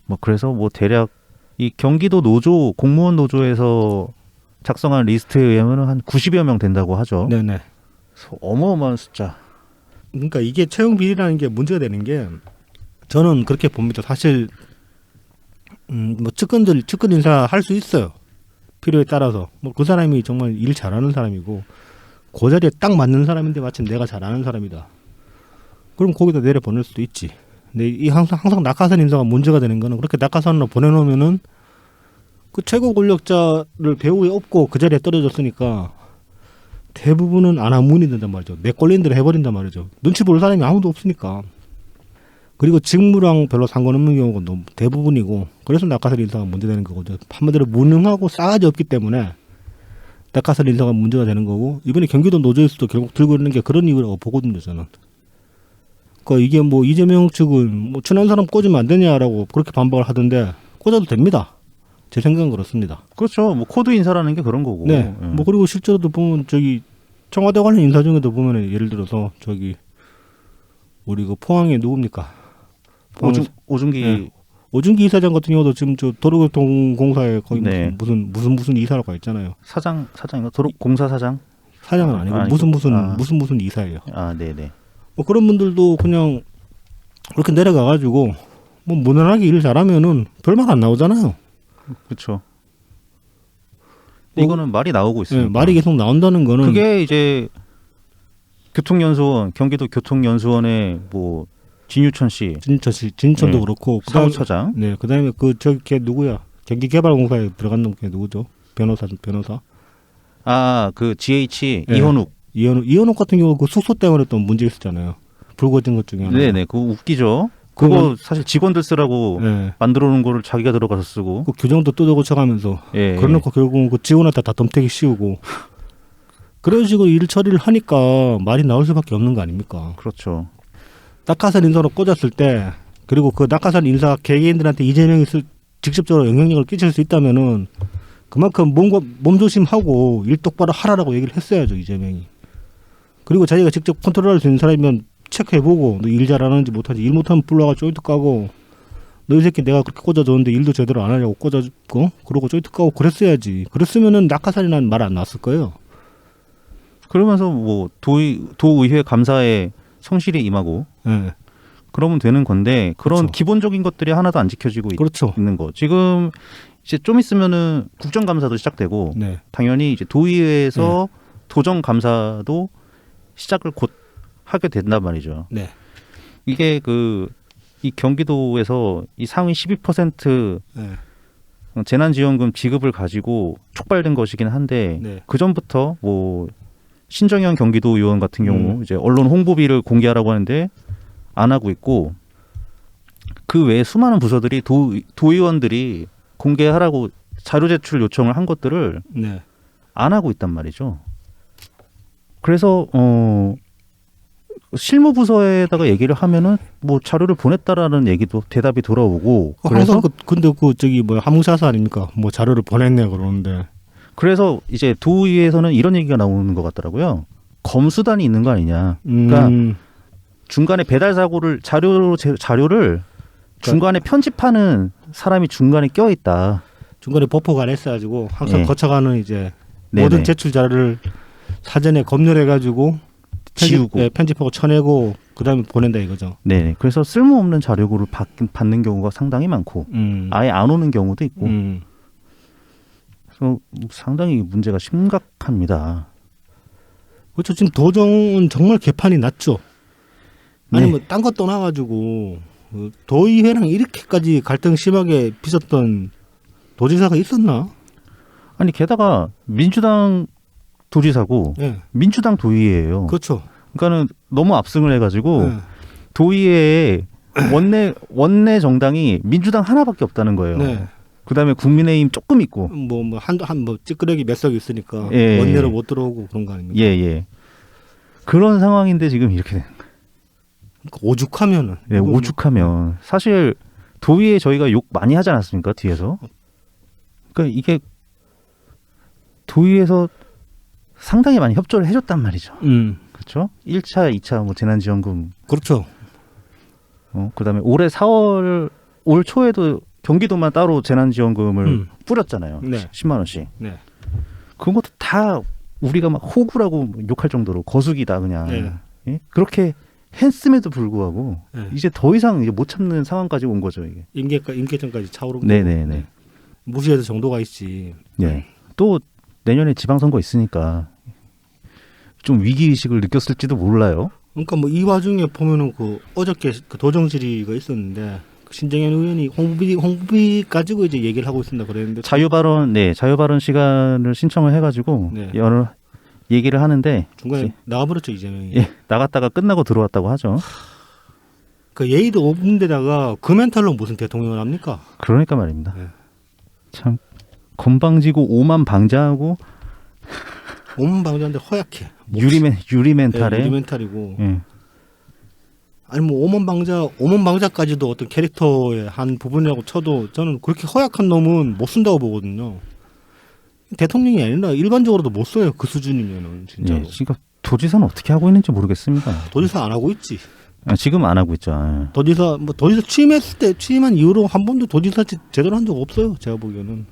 뭐 그래서 뭐 대략 이 경기도 노조 공무원 노조에서 작성한 리스트에 의하면 한 90여 명 된다고 하죠. 네네. 어마어마한 숫자. 그러니까 이게 채용 비리라는 게 문제가 되는 게 저는 그렇게 봅니다. 사실 뭐 측근 인사 할 수 있어요. 필요에 따라서 뭐 그 사람이 정말 일 잘하는 사람이고 그 자리에 딱 맞는 사람인데 마침 내가 잘하는 사람이다. 그럼 거기다 내려 보낼 수도 있지. 근데 이 항상 낙하산 인사가 문제가 되는 거는 그렇게 낙하산으로 보내놓으면은 그 최고 권력자를 배후에 업고 그 자리에 떨어졌으니까 대부분은 아나무인이 된단 말이죠. 내 꼴린 대로 해버린단 말이죠. 눈치 볼 사람이 아무도 없으니까. 그리고 직무랑 별로 상관없는 경우가 너무 대부분이고 그래서 낙하산 인사가 문제되는 거거든요. 한마디로 무능하고 싸가지 없기 때문에 낙하산 인사가 문제가 되는 거고 이번에 경기도 노조에서도 결국 들고 있는 게 그런 이유라고 보거든요. 저는. 그러니까 이게 뭐 이재명 측은 뭐 친한 사람 꽂으면 안 되냐라고 그렇게 반박을 하던데 꽂아도 됩니다. 제 생각은 그렇습니다. 그렇죠. 뭐 코드 인사라는 게 그런 거고. 네. 뭐 그리고 실제로도 보면 저기 청와대 관련 인사 중에도 보면 예를 들어서 저기 우리 그 포항에 누굽니까? 오중기. 네. 오중기 이사장 같은 경우도 지금 저 도로교통공사에 거의 네. 무슨 이사라고 가 있잖아요. 사장인가? 도로공사 사장? 사장은 아니고 무슨 이사예요. 네네. 뭐 그런 분들도 그냥 그렇게 내려가가지고 뭐 무난하게 일 잘하면은 별말 안 나오잖아요. 그렇죠. 이거는 말이 나오고 있어요. 네, 말이 계속 나온다는 거는 그게 이제 교통연수원, 경기도 교통연수원의 뭐 진유천 씨, 진천도 네. 그렇고 사무처장. 네, 그다음에 걔 누구야? 경기개발공사에 들어간 놈 걔 누구죠? 변호사. 그 GH 네. 이현욱 같은 경우 그 숙소 때문에 또 문제 있었잖아요. 불거진 것 중에 하나. 네네, 그거 웃기죠. 그거 사실 직원들 쓰라고 네. 만들어 놓은 거를 자기가 들어가서 쓰고. 그 규정도 뜯어 고쳐가면서. 예. 그래놓고 결국은 그 직원한테 다 덤태기 씌우고. 그런 식으로 일 처리를 하니까 말이 나올 수밖에 없는 거 아닙니까? 그렇죠. 낙하산 인사로 꽂았을 때 그리고 그 낙하산 인사 개개인들한테 이재명이 직접적으로 영향력을 끼칠 수 있다면은 그만큼 몸조심하고 일 똑바로 하라라고 얘기를 했어야죠, 이재명이. 그리고 자기가 직접 컨트롤할 수 있는 사람이면 체크해보고 너 일 잘하는지 못하는지 일 못하면 불러가 조인트 까고 너 이 새끼 내가 그렇게 꽂아줬는데 일도 제대로 안 하냐고 꽂아주고 그러고 조인트 까고 그랬어야지. 그랬으면은 낙하산이라는 말 안 나왔을 거예요. 그러면서 뭐 도의회 감사에 성실히 임하고 네. 그러면 되는 건데 그런 그렇죠. 기본적인 것들이 하나도 안 지켜지고 그렇죠. 있는 거. 지금 이제 좀 있으면은 국정감사도 시작되고 네. 당연히 이제 도의회에서 도정감사도 시작을 곧 하게 된단 말이죠. 네. 이게 이 경기도에서 이 상위 12% 네. 재난지원금 지급을 가지고 촉발된 것이긴 한데 네. 그 전부터 뭐 신정현 경기도 의원 같은 경우 이제 언론 홍보비를 공개하라고 하는데 안 하고 있고 그 외에 수많은 부서들이 도의원들이 공개하라고 자료 제출 요청을 한 것들을 네. 안 하고 있단 말이죠. 그래서 실무부서에다가 얘기를 하면은 뭐 자료를 보냈다라는 얘기도 대답이 돌아오고 항상 근데 저기 뭐야 함흥사사 아닙니까? 뭐 자료를 보냈네 그러는데. 그래서 이제 도의회에서는 이런 얘기가 나오는 것 같더라고요. 검수단이 있는 거 아니냐. 그러니까 중간에 배달 사고를 자료를 중간에 편집하는 사람이 중간에 껴 있다. 중간에 버퍼가 안 했어가지고 항상 예. 거쳐가는 이제 네네. 모든 제출 자료를 사전에 검열해가지고 지우고. 편집하고 쳐내고 그다음에 보낸다 이거죠. 네. 그래서 쓸모없는 자료를 받는 경우가 상당히 많고 아예 안 오는 경우도 있고. 그래서 상당히 문제가 심각합니다. 그렇죠. 지금 도정은 정말 개판이 났죠. 아니 네. 뭐 딴 거 떠나가지고 도의회랑 이렇게까지 갈등 심하게 빚었던 도지사가 있었나? 아니 게다가 민주당 도지사고 네. 민주당 도의회예요. 그렇죠. 그러니까는 너무 압승을 해가지고 네. 도의회에 원내 정당이 민주당 하나밖에 없다는 거예요. 네. 그다음에 국민의힘 조금 있고. 한 찌끄레기 몇 석 있으니까 예. 원내로 못 들어오고 그런 거 아닙니까? 예. 그런 상황인데 지금 이렇게 된. 그러니까 오죽하면은. 네, 오죽하면 사실 도의회 저희가 욕 많이 하지 않았습니까 뒤에서? 그러니까 이게 도의회에서 상당히 많이 협조를 해줬단 말이죠. 그렇죠? 1차, 2차 뭐 재난지원금. 그렇죠. 그다음에 올해 4월 올 초에도 경기도만 따로 재난지원금을 뿌렸잖아요. 네. 10만 원씩. 네. 그것도 다 우리가 막 호구라고 욕할 정도로 거수기다 그냥. 네. 예? 그렇게 했음에도 불구하고 네. 이제 더 이상 이제 못 참는 상황까지 온 거죠 이게. 임계점까지 차오르고. 네네네. 무시해도 정도가 있지. 네. 또 내년에 지방선거 있으니까 좀 위기 의식을 느꼈을지도 몰라요. 그러니까 뭐 이 와중에 보면은 어저께 도정 질의가 있었는데 신정현 의원이 홍보비 가지고 이제 얘기를 하고 있습니다. 그랬는데 자유발언 시간을 신청을 해가지고 네. 여러 얘기를 하는데 중간에 나가버렸죠 이재명이. 예, 나갔다가 끝나고 들어왔다고 하죠. 그 예의도 없는 데다가 그 멘탈로 무슨 대통령을 합니까? 그러니까 말입니다. 네. 참 건방지고 오만 방자하고 오만 방자인데 허약해. 유리 멘탈에. 유리 멘탈이고. 예. 아니 뭐 오만 방자까지도 어떤 캐릭터의 한 부분이라고 쳐도 저는 그렇게 허약한 놈은 못 쓴다고 보거든요. 대통령이 아니라 일반적으로도 못 써요. 그 수준이면은 진짜로. 예, 그러니까 도지사는 어떻게 하고 있는지 모르겠습니다. 도지사 안 하고 있지. 지금 안 하고 있죠. 예. 도지사 취임한 이후로 한 번도 도지사 제대로 한 적 없어요. 제가 보기에는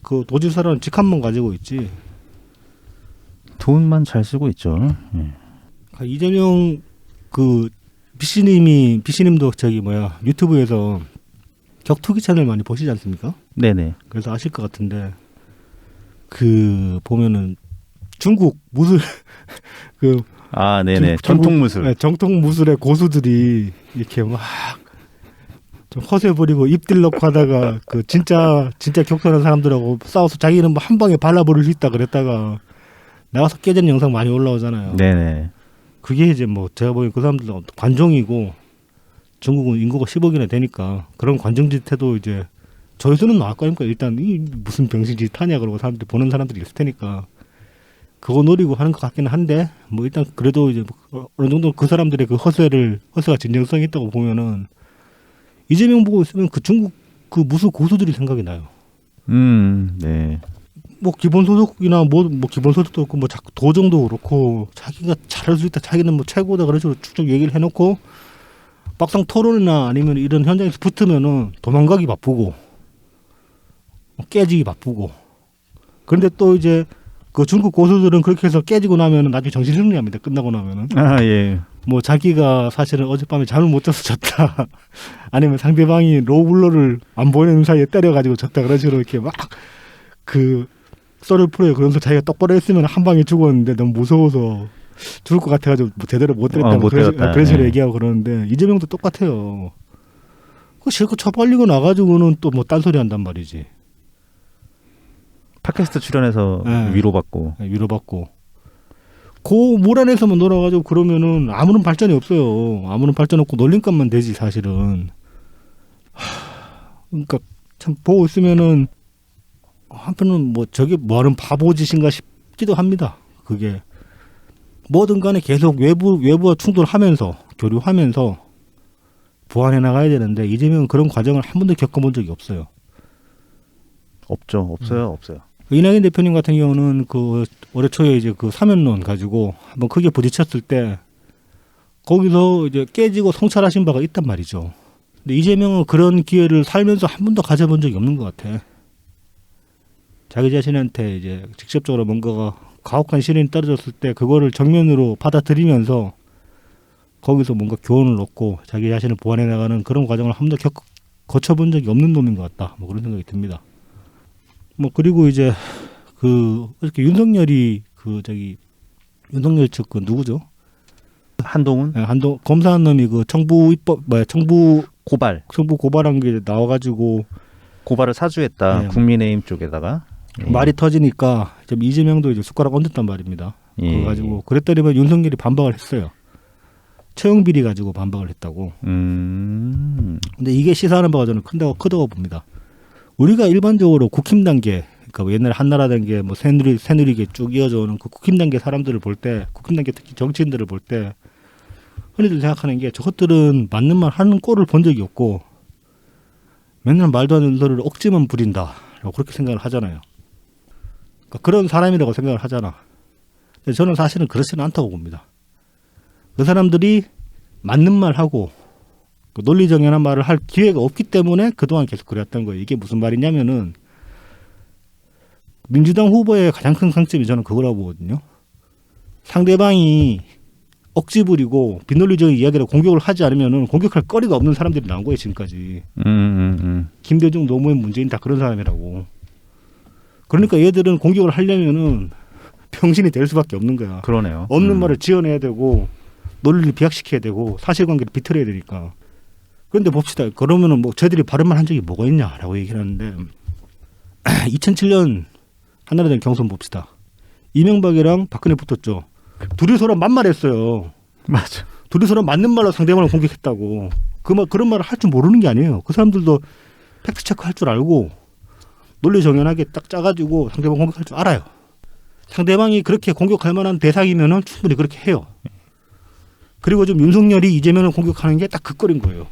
그 도지사라는 직함만 가지고 있지. 돈만 잘 쓰고 있죠. 예. 이재명 비씨님도 유튜브에서 격투기 채널 많이 보시지 않습니까? 네네. 그래서 아실 것 같은데 보면은 중국 무술 네네. 전통 무술. 네, 정통 무술의 고수들이 이렇게 막 좀 허세 부리고 입들 넣고 하다가 진짜 격투하는 사람들하고 싸워서 자기는 뭐 한 방에 발라버릴 수 있다 그랬다가 나가서 깨지는 영상 많이 올라오잖아요. 네네. 그게 이제 뭐 제가 보기엔 그 사람들은 관종이고 중국은 인구가 10억이나 되니까 그런 관종짓해도 이제 저희들은 나을 거 아닙니까? 일단 이 무슨 병신짓 하냐 그러고 사람들이 보는 사람들이 있을 테니까 그거 노리고 하는 것 같기는 한데 뭐 일단 그래도 이제 어느 정도 그 사람들의 허세가 진정성이 있다고 보면은 이재명 보고 있으면 그 중국 그 무술 고수들이 생각이 나요. 네. 뭐 기본소득이나 뭐 기본소득도 그렇고 뭐 자꾸 도정도 그렇고 자기가 잘할 수 있다 자기는 뭐 최고다 그런 식으로 쭉쭉 얘기를 해놓고 막상 토론이나 아니면 이런 현장에서 붙으면은 도망가기 바쁘고 깨지기 바쁘고 그런데 또 이제 그 중국 고수들은 그렇게 해서 깨지고 나면은 나중에 정신승리합니다. 끝나고 나면은. 아 예. 뭐 자기가 사실은 어젯밤에 잠을 못 자서 졌다. 아니면 상대방이 로블러를 안 보이는 사이에 때려가지고 졌다. 그런 식으로 이렇게 막 그 썰을 풀어요. 그러면서 자기가 똑바로 했으면 한 방에 죽었는데 너무 무서워서 죽을 것 같아가지고 뭐 제대로 못 때렸다. 못 때렸다. 그런 식으로 예. 얘기하고 그러는데 이재명도 똑같아요. 그 실컷 쳐발리고 나가지고는 또 뭐 딴소리 한단 말이지. 팟캐스트 출연해서 예. 위로받고. 위로받고. 그 물 안에서만 놀아가지고 그러면은 아무런 발전이 없어요. 아무런 발전 없고 놀림감만 되지 사실은. 그러니까 참 보고 있으면은 한편은 뭐 저게 뭐하는 바보짓인가 싶기도 합니다. 그게 뭐든 간에 계속 외부와 충돌하면서 교류하면서 보완해 나가야 되는데 이재명은 그런 과정을 한 번도 겪어본 적이 없어요. 없어요. 이낙연 대표님 같은 경우는 그 올해 초에 이제 그 사면론 가지고 한번 크게 부딪혔을 때 거기서 이제 깨지고 성찰하신 바가 있단 말이죠. 근데 이재명은 그런 기회를 살면서 한 번도 가져본 적이 없는 것 같아. 자기 자신한테 이제 직접적으로 뭔가가 가혹한 시련이 떨어졌을 때 그거를 정면으로 받아들이면서 거기서 뭔가 교훈을 얻고 자기 자신을 보완해 나가는 그런 과정을 한 번도 거쳐본 적이 없는 놈인 것 같다. 뭐 그런 생각이 듭니다. 뭐 그리고 이제 그 어저께 윤석열이 그 저기 윤석열 측 그 누구죠? 한동훈 네, 검사한 놈이 그 청부 고발한 게 나와가지고 고발을 사주했다. 네. 국민의힘 쪽에다가 말이 터지니까 좀 이재명도 이제 숟가락 얹었단 말입니다. 예. 그래가지고 그랬더니만 윤석열이 반박을 했어요. 채용 비리 가지고 반박을 했다고. 근데 이게 시사하는 바가 저는 크다고 봅니다. 우리가 일반적으로 국힘 단계, 그러니까 옛날에 한나라 단계, 뭐 새누리계 쭉 이어져 오는 그 국힘 단계 사람들을 볼 때, 국힘 단계 특히 정치인들을 볼 때, 흔히들 생각하는 게 저것들은 맞는 말 하는 꼴을 본 적이 없고, 맨날 말도 안 되는 소리를 억지만 부린다라고 그렇게 생각을 하잖아요. 그러니까 그런 사람이라고 생각을 하잖아. 근데 저는 사실은 그렇지는 않다고 봅니다. 그 사람들이 맞는 말하고 그 논리정연한 말을 할 기회가 없기 때문에 그동안 계속 그랬던 거예요. 이게 무슨 말이냐면은 민주당 후보의 가장 큰 강점이 저는 그거라고 보거든요. 상대방이 억지 부리고 비논리적인 이야기를 공격을 하지 않으면은 공격할 거리가 없는 사람들이 나온 거예요, 지금까지. 김대중 노무현 문재인 다 그런 사람이라고. 그러니까 얘들은 공격을 하려면은 병신이 될 수밖에 없는 거야. 그러네요. 없는 말을 지어내야 되고 논리를 비약시켜야 되고 사실관계를 비틀어야 되니까. 그런데 봅시다. 그러면은 뭐 저희들이 바른 말 한 적이 뭐가 있냐라고 얘기를 하는데 2007년 한나라당 경선 봅시다. 이명박이랑 박근혜 붙었죠. 둘이 서로 만말했어요. 맞아. 둘이 서로 맞는 말로 상대방을 공격했다고. 그런 말을 할 줄 모르는 게 아니에요. 그 사람들도 팩트 체크 할 줄 알고 논리 정연하게 딱 짜가지고 상대방 공격할 줄 알아요. 상대방이 그렇게 공격할 만한 대상이면은 충분히 그렇게 해요. 그리고 좀 윤석열이 이재명을 공격하는 게 딱 그 꼴인 거예요.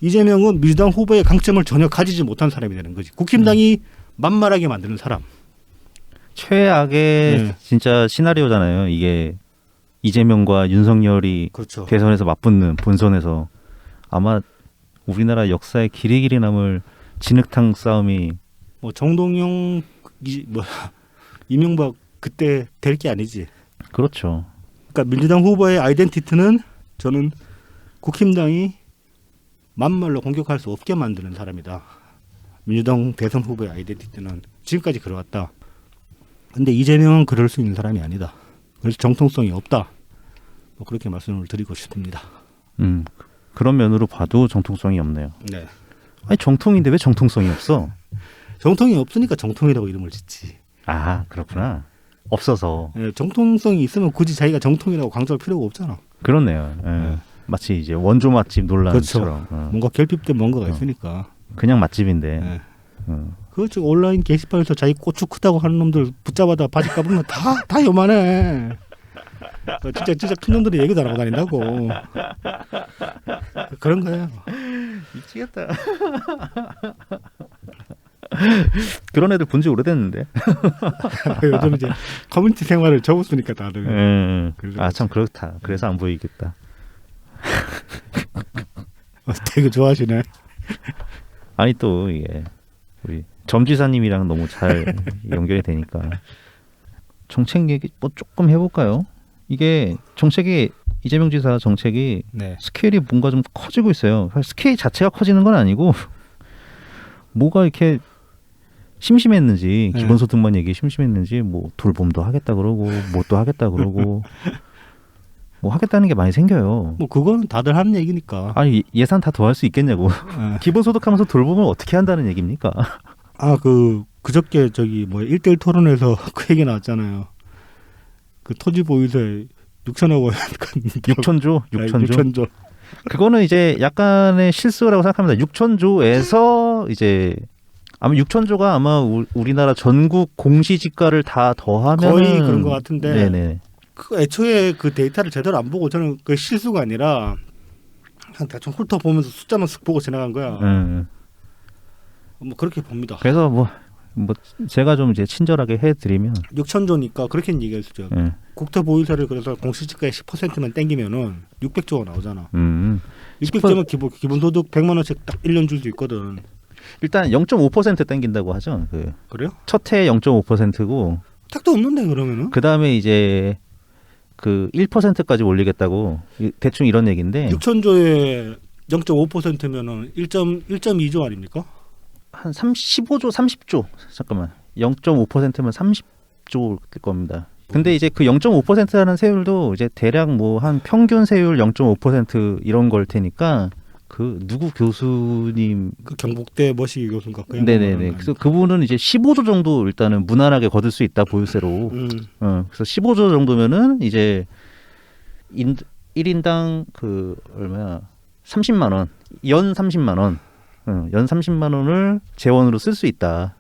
이재명은 민주당 후보의 강점을 전혀 가지지 못한 사람이 되는 거지. 국힘당이 만말하게 만드는 사람. 최악의 진짜 시나리오잖아요. 이게 이재명과 윤석열이 그렇죠. 대선에서 맞붙는 본선에서 아마 우리나라 역사에 길이 남을 진흙탕 싸움이 뭐 정동영 이명박 그때 될 게 아니지. 그렇죠. 그러니까 민주당 후보의 아이덴티티는 저는 국힘당이 만말로 공격할 수 없게 만드는 사람이다. 민주당 대선 후보의 아이덴티티는 지금까지 그래왔다. 근데 이재명은 그럴 수 있는 사람이 아니다. 그래서 정통성이 없다. 뭐 그렇게 말씀을 드리고 싶습니다. 그런 면으로 봐도 정통성이 없네요. 네. 아니 정통인데 왜 정통성이 없어? 정통이 없으니까 정통이라고 이름을 짓지. 아 그렇구나. 없어서. 네, 정통성이 있으면 굳이 자기가 정통이라고 강조할 필요가 없잖아. 그렇네요. 예. 마치 이제 원조 맛집 논란처럼. 그렇죠. 뭔가 결핍된 뭔가가 있으니까. 그냥 맛집인데. 네. 그렇죠. 온라인 게시판에서 자기 고추 크다고 하는 놈들 붙잡아다 바지 까보면 다 요만해. 진짜 큰 놈들이 얘기도 안 하고 다닌다고. 그런 거예요. 미치겠다. 그런 애들 본 지 오래됐는데. 요즘 이제 커뮤니티 생활을 접었으니까 다들. 아 참 그렇다. 그래서 안 보이겠다. 되게 좋아하시네. 아니 또 이게 우리 점지사님이랑 너무 잘 연결이 되니까 정책 얘기 뭐 조금 해볼까요? 이게 정책이 이재명 지사 정책이 네. 스케일이 뭔가 좀 커지고 있어요. 사실 스케일 자체가 커지는 건 아니고 뭐가 이렇게 심심했는지 네. 기본소득만 얘기 심심했는지 뭐 돌봄도 하겠다 그러고 뭐 또 하겠다 그러고 뭐 하겠다는 게 많이 생겨요. 뭐 그거는 다들 하는 얘기니까. 아니 예산 다 더 할 수 있겠냐고. 네. 기본소득하면서 돌봄을 어떻게 한다는 얘기입니까? 아, 그저께 저기 뭐 1대1 토론에서 그 얘기 나왔잖아요. 그 토지 보유세 6천억 원 6천조, 6천조. 6천조. 그거는 이제 약간의 실수라고 생각합니다. 6천조에서 이제 아마 6천조가 아마 우리나라 전국 공시지가를 다 더하면 거의 그런 것 같은데. 네네. 그 애초에 그 데이터를 제대로 안 보고 저는 그 실수가 아니라 그냥 대충 훑어보면서 숫자만 쓱 보고 지나간 거야. 뭐 그렇게 봅니다. 그래서 뭐 제가 좀 이제 친절하게 해드리면 6천조니까 그렇게는 얘기할 수 있죠. 예. 국토 보유세를 그래서 공시지가의 10%만 땡기면은 600조가 나오잖아. 600조면 기본소득 100만 원씩 딱 1년 줄 수 있거든. 일단 0.5% 땡긴다고 하죠. 그래요? 첫해 0.5%고 택도 없는데 그러면은? 그 다음에 이제 그 1%까지 올리겠다고 대충 이런 얘기인데 6천조에 0.5%면은 1.2조 아닙니까? 한 15조, 30조 잠깐만 0.5%면 30조 될 겁니다. 근데 이제 그 0.5%라는 세율도 이제 대략 뭐 한 평균 세율 0.5% 이런 걸 테니까 그 누구 교수님 그 경북대 머시기 교수인가? 그 네네네. 그래서 그분은 이제 15조 정도 일단은 무난하게 거둘 수 있다 보유세로. 그래서 15조 정도면은 이제 1인당 그 얼마야? 30만 원, 연 30만 원, 연 30만 원을 재원으로 쓸 수 있다.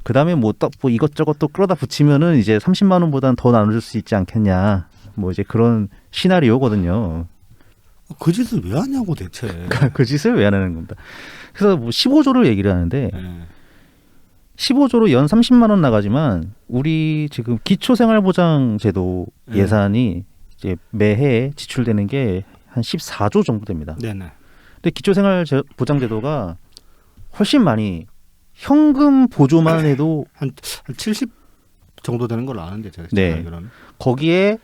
그 다음에 뭐 이것저것 또 끌어다 붙이면은 이제 30만 원보다는 더 나눠줄 수 있지 않겠냐. 뭐 이제 그런 시나리오거든요. 그 짓을 왜 하냐고 대체. 그 짓을 왜 안 하는 겁니다. 그래서 뭐 15조를 얘기를 하는데 네. 15조로 연 30만 원 나가지만 우리 지금 기초생활보장제도 네. 예산이 이제 매해 지출되는 게 한 14조 정도 됩니다. 네네. 근데 기초생활보장제도가 훨씬 많이 현금 보조만 해도 한 70 정도 되는 걸로 아는데 제가 네. 알기로는. 거기에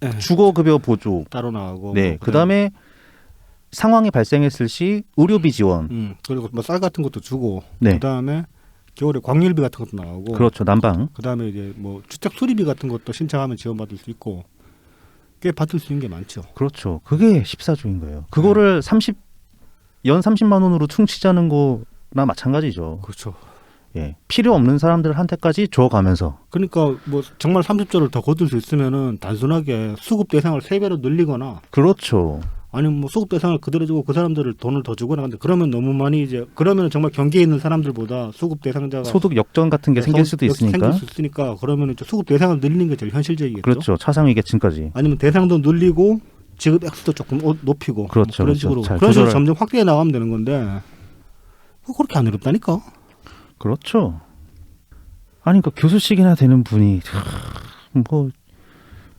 네. 주거급여 보조 따로 나가고. 네. 뭐 그다음에 상황이 발생했을 시 의료비 지원. 그리고 뭐 쌀 같은 것도 주고. 네. 그다음에 겨울에 광열비 같은 것도 나오고. 그렇죠. 난방. 그다음에 이제 뭐 주택 수리비 같은 것도 신청하면 지원받을 수 있고. 꽤 받을 수 있는 게 많죠. 그렇죠. 그게 14조인 거예요. 그거를 연 30만 원으로 퉁치자는 거나 마찬가지죠. 그렇죠. 예. 필요 없는 사람들한테까지 줘가면서. 그러니까 뭐 정말 30조를 더 거둘 수 있으면은 단순하게 수급 대상을 3배로 늘리거나 그렇죠. 아니면 뭐 수급 대상을 그대로 주고 그 사람들을 돈을 더 주거나 근데 그러면 너무 많이 이제 그러면 정말 경기에 있는 사람들보다 수급 대상자가 소득 역전 같은 게 생길 수도 있으니까. 생길 수 있으니까 그러면 이제 수급 대상을 늘리는 게 제일 현실적이겠죠. 그렇죠. 차상위 계층까지. 아니면 대상도 늘리고 지급 액수도 조금 높이고 그렇죠. 뭐 그런 그렇죠. 식으로 잘 그런 식으로 조절할- 점점 확대해 나가면 되는 건데 뭐 그렇게 안 어렵다니까. 그렇죠. 아니 그러니까 교수직이나 되는 분이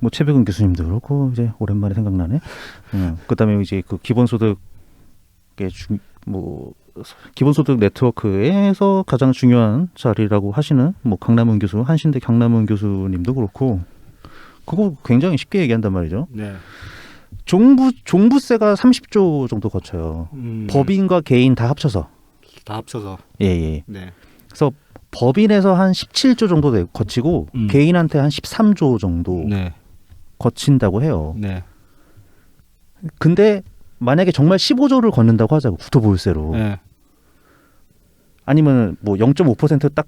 뭐 최백은 교수님도 그렇고 이제 오랜만에 생각나네. 그다음에 이제 그 기본소득의 기본소득 네트워크에서 가장 중요한 자리라고 하시는 뭐 강남은 교수, 한신대 강남은 교수님도 그렇고 그거 굉장히 쉽게 얘기한단 말이죠. 네. 종부세가 30조 정도 거쳐요. 법인과 개인 다 합쳐서. 다 합쳐서. 예. 네. 그래서 법인에서 한 17조 정도 거치고 개인한테 한 13조 정도 네. 거친다고 해요. 네. 근데 만약에 정말 15조를 걷는다고 하자고 국토보유세로 네. 아니면 뭐 0.5%딱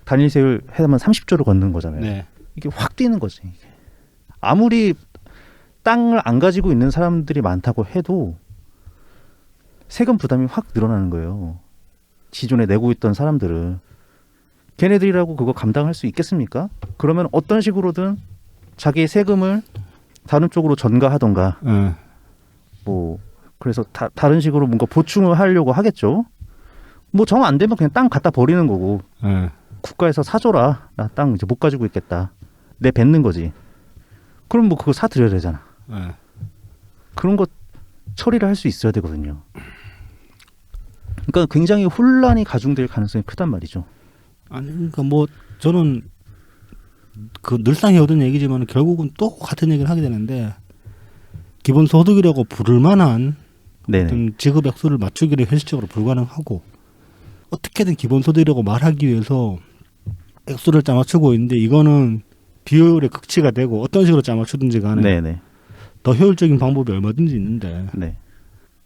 단일세율 해면 30조를 걷는 거잖아요. 네. 이게 확 뛰는 거지. 이게. 아무리 땅을 안 가지고 있는 사람들이 많다고 해도 세금 부담이 확 늘어나는 거예요. 기존에 내고 있던 사람들은 걔네들이라고 그거 감당할 수 있겠습니까? 그러면 어떤 식으로든 자기 세금을 다른 쪽으로 전가하던가 뭐 그래서 다른 식으로 뭔가 보충을 하려고 하겠죠. 뭐 정 안 되면 그냥 땅 갖다 버리는 거고 국가에서 사줘라. 나 땅 이제 못 가지고 있겠다. 내 뱉는 거지. 그럼 뭐 그거 사드려야 되잖아. 그런 거 처리를 할 수 있어야 되거든요. 그러니까 굉장히 혼란이 가중될 가능성이 크단 말이죠. 아니 그러니까 뭐 저는 그 늘상 해오던 얘기지만 결국은 또 같은 얘기를 하게 되는데 기본소득이라고 부를 만한 네네. 어떤 지급 액수를 맞추기는 현실적으로 불가능하고 어떻게든 기본소득이라고 말하기 위해서 액수를 짜맞추고 있는데 이거는 비효율의 극치가 되고 어떤 식으로 짜맞추든지 간에 네네. 더 효율적인 방법이 얼마든지 있는데 네.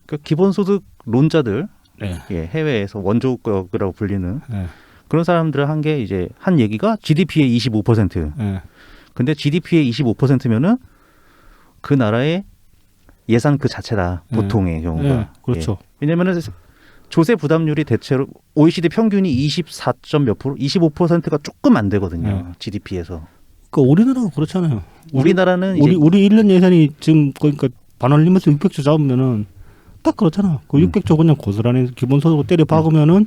그 기본소득론자들, 네. 예, 해외에서 원조국이라고 불리는 네. 그런 사람들을 한 게 이제 한 얘기가 GDP의 25%. 네. 근데 GDP의 25%면은 그 나라의 예산 그 자체다. 네. 보통의 경우가. 네. 그렇죠. 예. 왜냐면은 조세 부담률이 대체로 OECD 평균이 24몇 프로, 25%가 조금 안 되거든요. 네. GDP에서. 그 우리나라가 그렇잖아요. 우리나라는 우리 이제 우리 1년 예산이 지금 그러니까 반올림에서 600조 잡으면은 딱 그렇잖아. 그 600조 그냥 고스란히 기본소득으로 때려 박으면은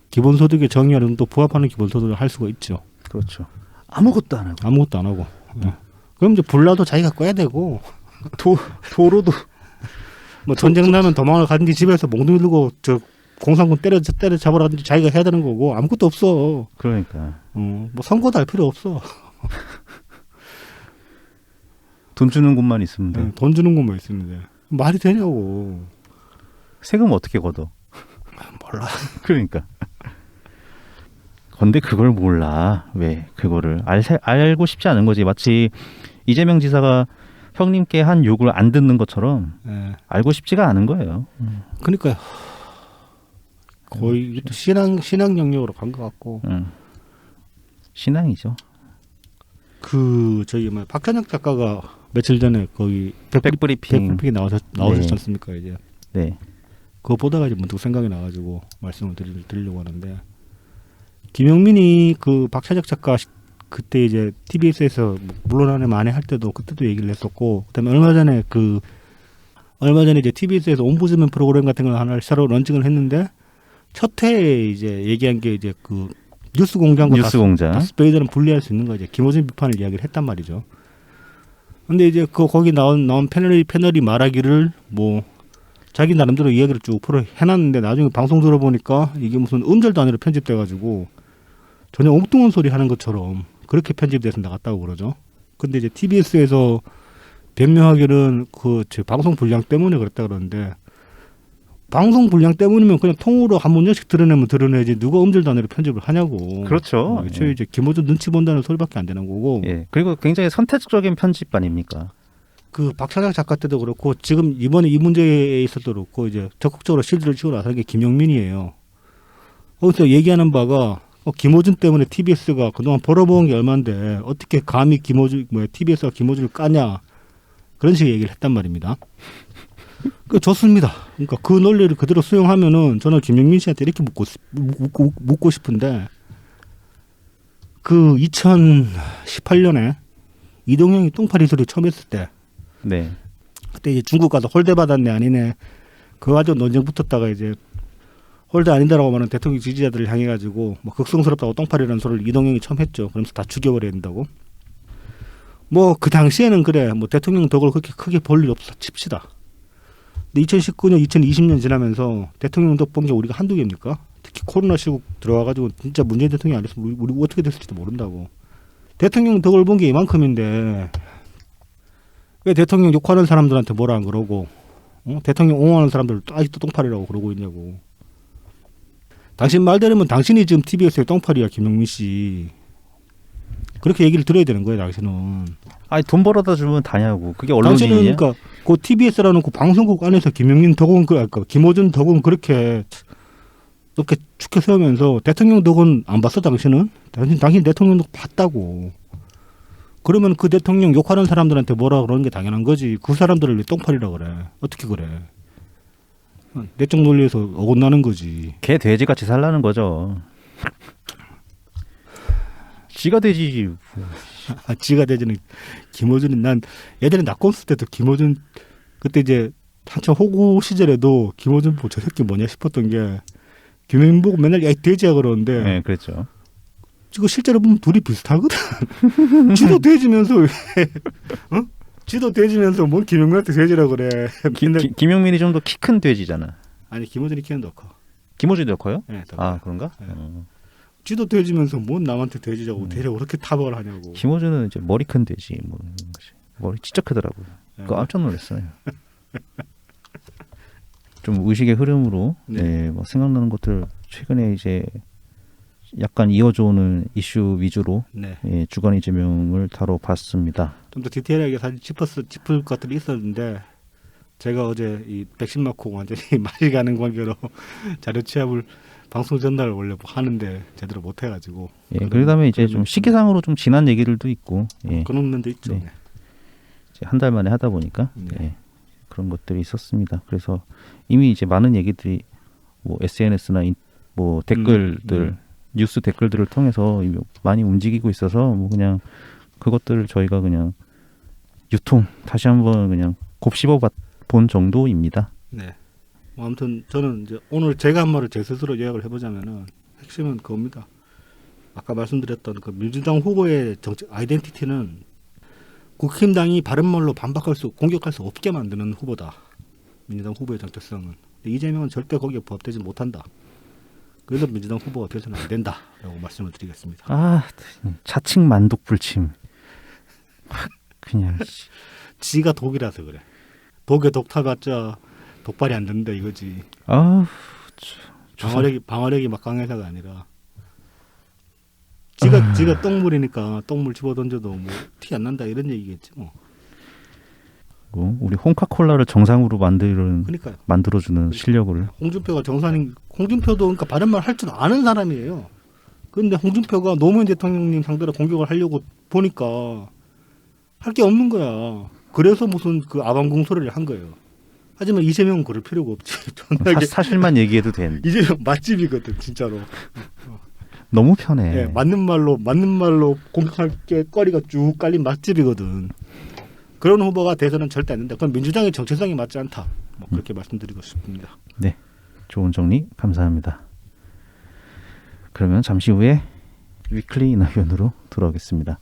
기본소득의 정의와는 또 부합하는 기본소득을 할 수가 있죠. 그렇죠. 아무것도 안 하고 아무것도 안 하고. 예. 그럼 이제 불나도 자기가 꺼야 되고 도로도 뭐 전쟁 나면 도망을 가든지 집에서 몽둥이 들고 저 공산군 때려 잡으라든지 자기가 해야 되는 거고 아무것도 없어. 그러니까 뭐 선거도 할 필요 없어. 돈 주는 곳만 있으면 돼. 예, 돈 주는 것만 있으면 돼. 말이 되냐고. 세금 어떻게 걷어? 몰라. 그러니까. 근데 그걸 몰라. 왜 그거를 알고 싶지 않은 거지. 마치 이재명 지사가 형님께 한 욕을 안 듣는 것처럼 예. 알고 싶지가 않은 거예요. 그러니까 거의 또 신앙 영역으로 간 것 같고 신앙이죠. 그 저희 뭐 박찬혁 작가가 며칠 전에 거기 백브리핑. 나오셨지 않습니까 이제. 네. 그거 보다가 이제 문득 생각이 나가지고 말씀을 드리려고 하는데 김용민이 그 박찬혁 작가 그때 이제 TBS에서 물러나네 만에 할 때도 그때도 얘기를 했었고 그다음에 얼마 전에 이제 TBS에서 옴부즈맨 프로그램 같은 걸 하나 새로 런칭을 했는데 첫 회에 이제 얘기한 게 이제 그 뉴스공장과 뉴스공장. 다스베이더는 분리할 수 있는 거 이제 김호준 비판을 이야기를 했단 말이죠. 근데 이제 거기 나온 패널이 말하기를 뭐 자기 나름대로 이야기를 쭉 풀어 해놨는데 나중에 방송 들어보니까 이게 무슨 음절 단위로 편집돼가지고 전혀 엉뚱한 소리 하는 것처럼 그렇게 편집돼서 나갔다고 그러죠. 근데 이제 TBS에서 변명하기는 제 방송 분량 때문에 그랬다 그러는데 방송 분량 때문이면 그냥 통으로 한 문장씩 드러내면 드러내지 누가 음절 단위로 편집을 하냐고. 그렇죠. 저 이제 김호준 눈치 본다는 소리밖에 안 되는 거고. 예. 그리고 굉장히 선택적인 편집 아닙니까? 그 박찬혁 작가 때도 그렇고 지금 이번에 이 문제에 있어도 그렇고 이제 적극적으로 실드를 치고 나선 게 김용민이에요. 거기서 얘기하는 바가 김호준 때문에 TBS가 그동안 벌어먹은 게 얼마인데 어떻게 감히 TBS가 김호준을 까냐 그런 식의 얘기를 했단 말입니다. 그 좋습니다. 그러니까 그 논리를 그대로 수용하면은 저는 김용민 씨한테 이렇게 묻고 싶은데 그 2018년에 이동형이 똥파리 소리 처음 했을 때 네. 그때 이제 중국 가서 홀대 받았네 아니네 그거 가지고 논쟁 붙었다가 이제 홀대 아닌다라고 말하는 대통령 지지자들을 향해 가지고 뭐 극성스럽다고 똥파리라는 소리를 이동형이 처음 했죠. 그러면서 다 죽여버려야 된다고. 뭐 그 당시에는 그래 뭐 대통령 덕을 그렇게 크게 볼 일 없어 칩시다. 근데 2019년 2020년 지나면서 대통령 덕 본 게 우리가 한두 개입니까? 특히 코로나 시국 들어와가지고 진짜 문재인 대통령이 안 했으면 우리 어떻게 됐을지도 모른다고. 대통령 덕을 본 게 이만큼인데 왜 대통령 욕하는 사람들한테 뭐라 안 그러고 대통령 옹호하는 사람들 아직도 똥파리라고 그러고 있냐고. 당신 말대로면 당신이 지금 TBS의 똥파리야 김용민 씨. 그렇게 얘기를 들어야 되는 거예요 당신은. 아니 돈 벌어다 주면 다냐고. 그게 당신은 언론인이냐? 그러니까 그 TBS라는 그 방송국 안에서 김용민 덕은 김호준 덕은 그렇게 이렇게 축켜 세우면서 대통령 덕은 안 봤어 당신은? 당신 대통령 덕 봤다고. 그러면 그 대통령 욕하는 사람들한테 뭐라 그러는 게 당연한 거지. 그 사람들을 왜 똥파리라 그래? 어떻게 그래? 내적 논리에서 어긋나는 거지. 개 돼지같이 살라는 거죠. 지가 돼지. 지가 되지는 김호준은 난 예전에 낙검수 때도 김호준 그때 이제 한참 호구 시절에도 김호준 저 새끼 뭐냐 싶었던 게 김용민 보고 맨날 야 이 돼지야 그러는데 네, 그랬죠. 지금 실제로 보면 둘이 비슷하거든. 지도 돼지면서 왜 지도 돼지면서 뭔 김용민한테 돼지라 그래. 김용민이 좀 더 키 큰 돼지잖아. 아니 김호준이 키는 더 커. 김호준이 더 커요? 네, 더 아 커요. 그런가? 네. 지도 돼지면서 뭔 남한테 돼지자고 대략 어떻게 타박을 하냐고. 김어준은 이제 머리 큰 돼지 뭐 이런 거지. 머리 진짜 크더라고요. 그거 깜짝 놀랐어요. 좀 의식의 흐름으로 네. 뭐 생각나는 것들 최근에 이제 약간 이어져오는 이슈 위주로 네. 주간 이재명을 다뤄봤습니다. 좀 더 디테일하게 사실 짚을 것들이 있었는데 제가 어제 이 백신 맞고 완전히 말이 가는 관계로 자료 취합을 방송 전달을 원래 하는데 제대로 못 해가지고. 그러다음에 이제 좀 시기상으로 좀 지난 얘기들도 있고 그런 면도 있죠. 네. 한 달 만에 하다 보니까 네. 그런 것들이 있었습니다. 그래서 이미 이제 많은 얘기들이 뭐 SNS나 뭐 댓글들 뉴스 댓글들을 통해서 이미 많이 움직이고 있어서 뭐 그냥 그것들을 저희가 그냥 유통 다시 한번 그냥 곱씹어 본 정도입니다. 네. 뭐 아무튼 저는 이제 오늘 제가 한 말을 제 스스로 요약을 해보자면은 핵심은 그겁니다. 아까 말씀드렸던 그 민주당 후보의 정책 아이덴티티는 국힘당이 바른말로 공격할 수 없게 만드는 후보다. 민주당 후보의 정체성은. 근데 이재명은 절대 거기에 부합되지 못한다. 그래서 민주당 후보가 되서는 안 된다라고 말씀을 드리겠습니다. 자칭 만독 불침. 그냥 지가 독이라서 그래. 독에 독 타봤자 독발이 안 된다 이거지. 방어력이 막 강해서가 아니라 지가 똥물이니까 똥물 집어 던져도 뭐 티 안 난다 이런 얘기겠지 뭐. 우리 홍카콜라를 정상으로 그러니까요. 만들어주는 실력을. 홍준표도 그러니까 바른말 할 줄 아는 사람이에요. 그런데 홍준표가 노무현 대통령님 상대로 공격을 하려고 보니까 할 게 없는 거야. 그래서 무슨 그 아방궁소리를 한 거예요. 하지만 이재명은 그럴 필요가 없지. 사실만 얘기해도 된. 이재명 맛집이거든 진짜로. 너무 편해. 네, 맞는 말로 공격할 게 거리가 쭉 깔린 맛집이거든. 그런 후보가 돼서는 절대 안 된다. 그건 민주당의 정체성이 맞지 않다. 뭐 그렇게 말씀드리고 싶습니다. 네, 좋은 정리 감사합니다. 그러면 잠시 후에 위클리 인하견으로 돌아오겠습니다.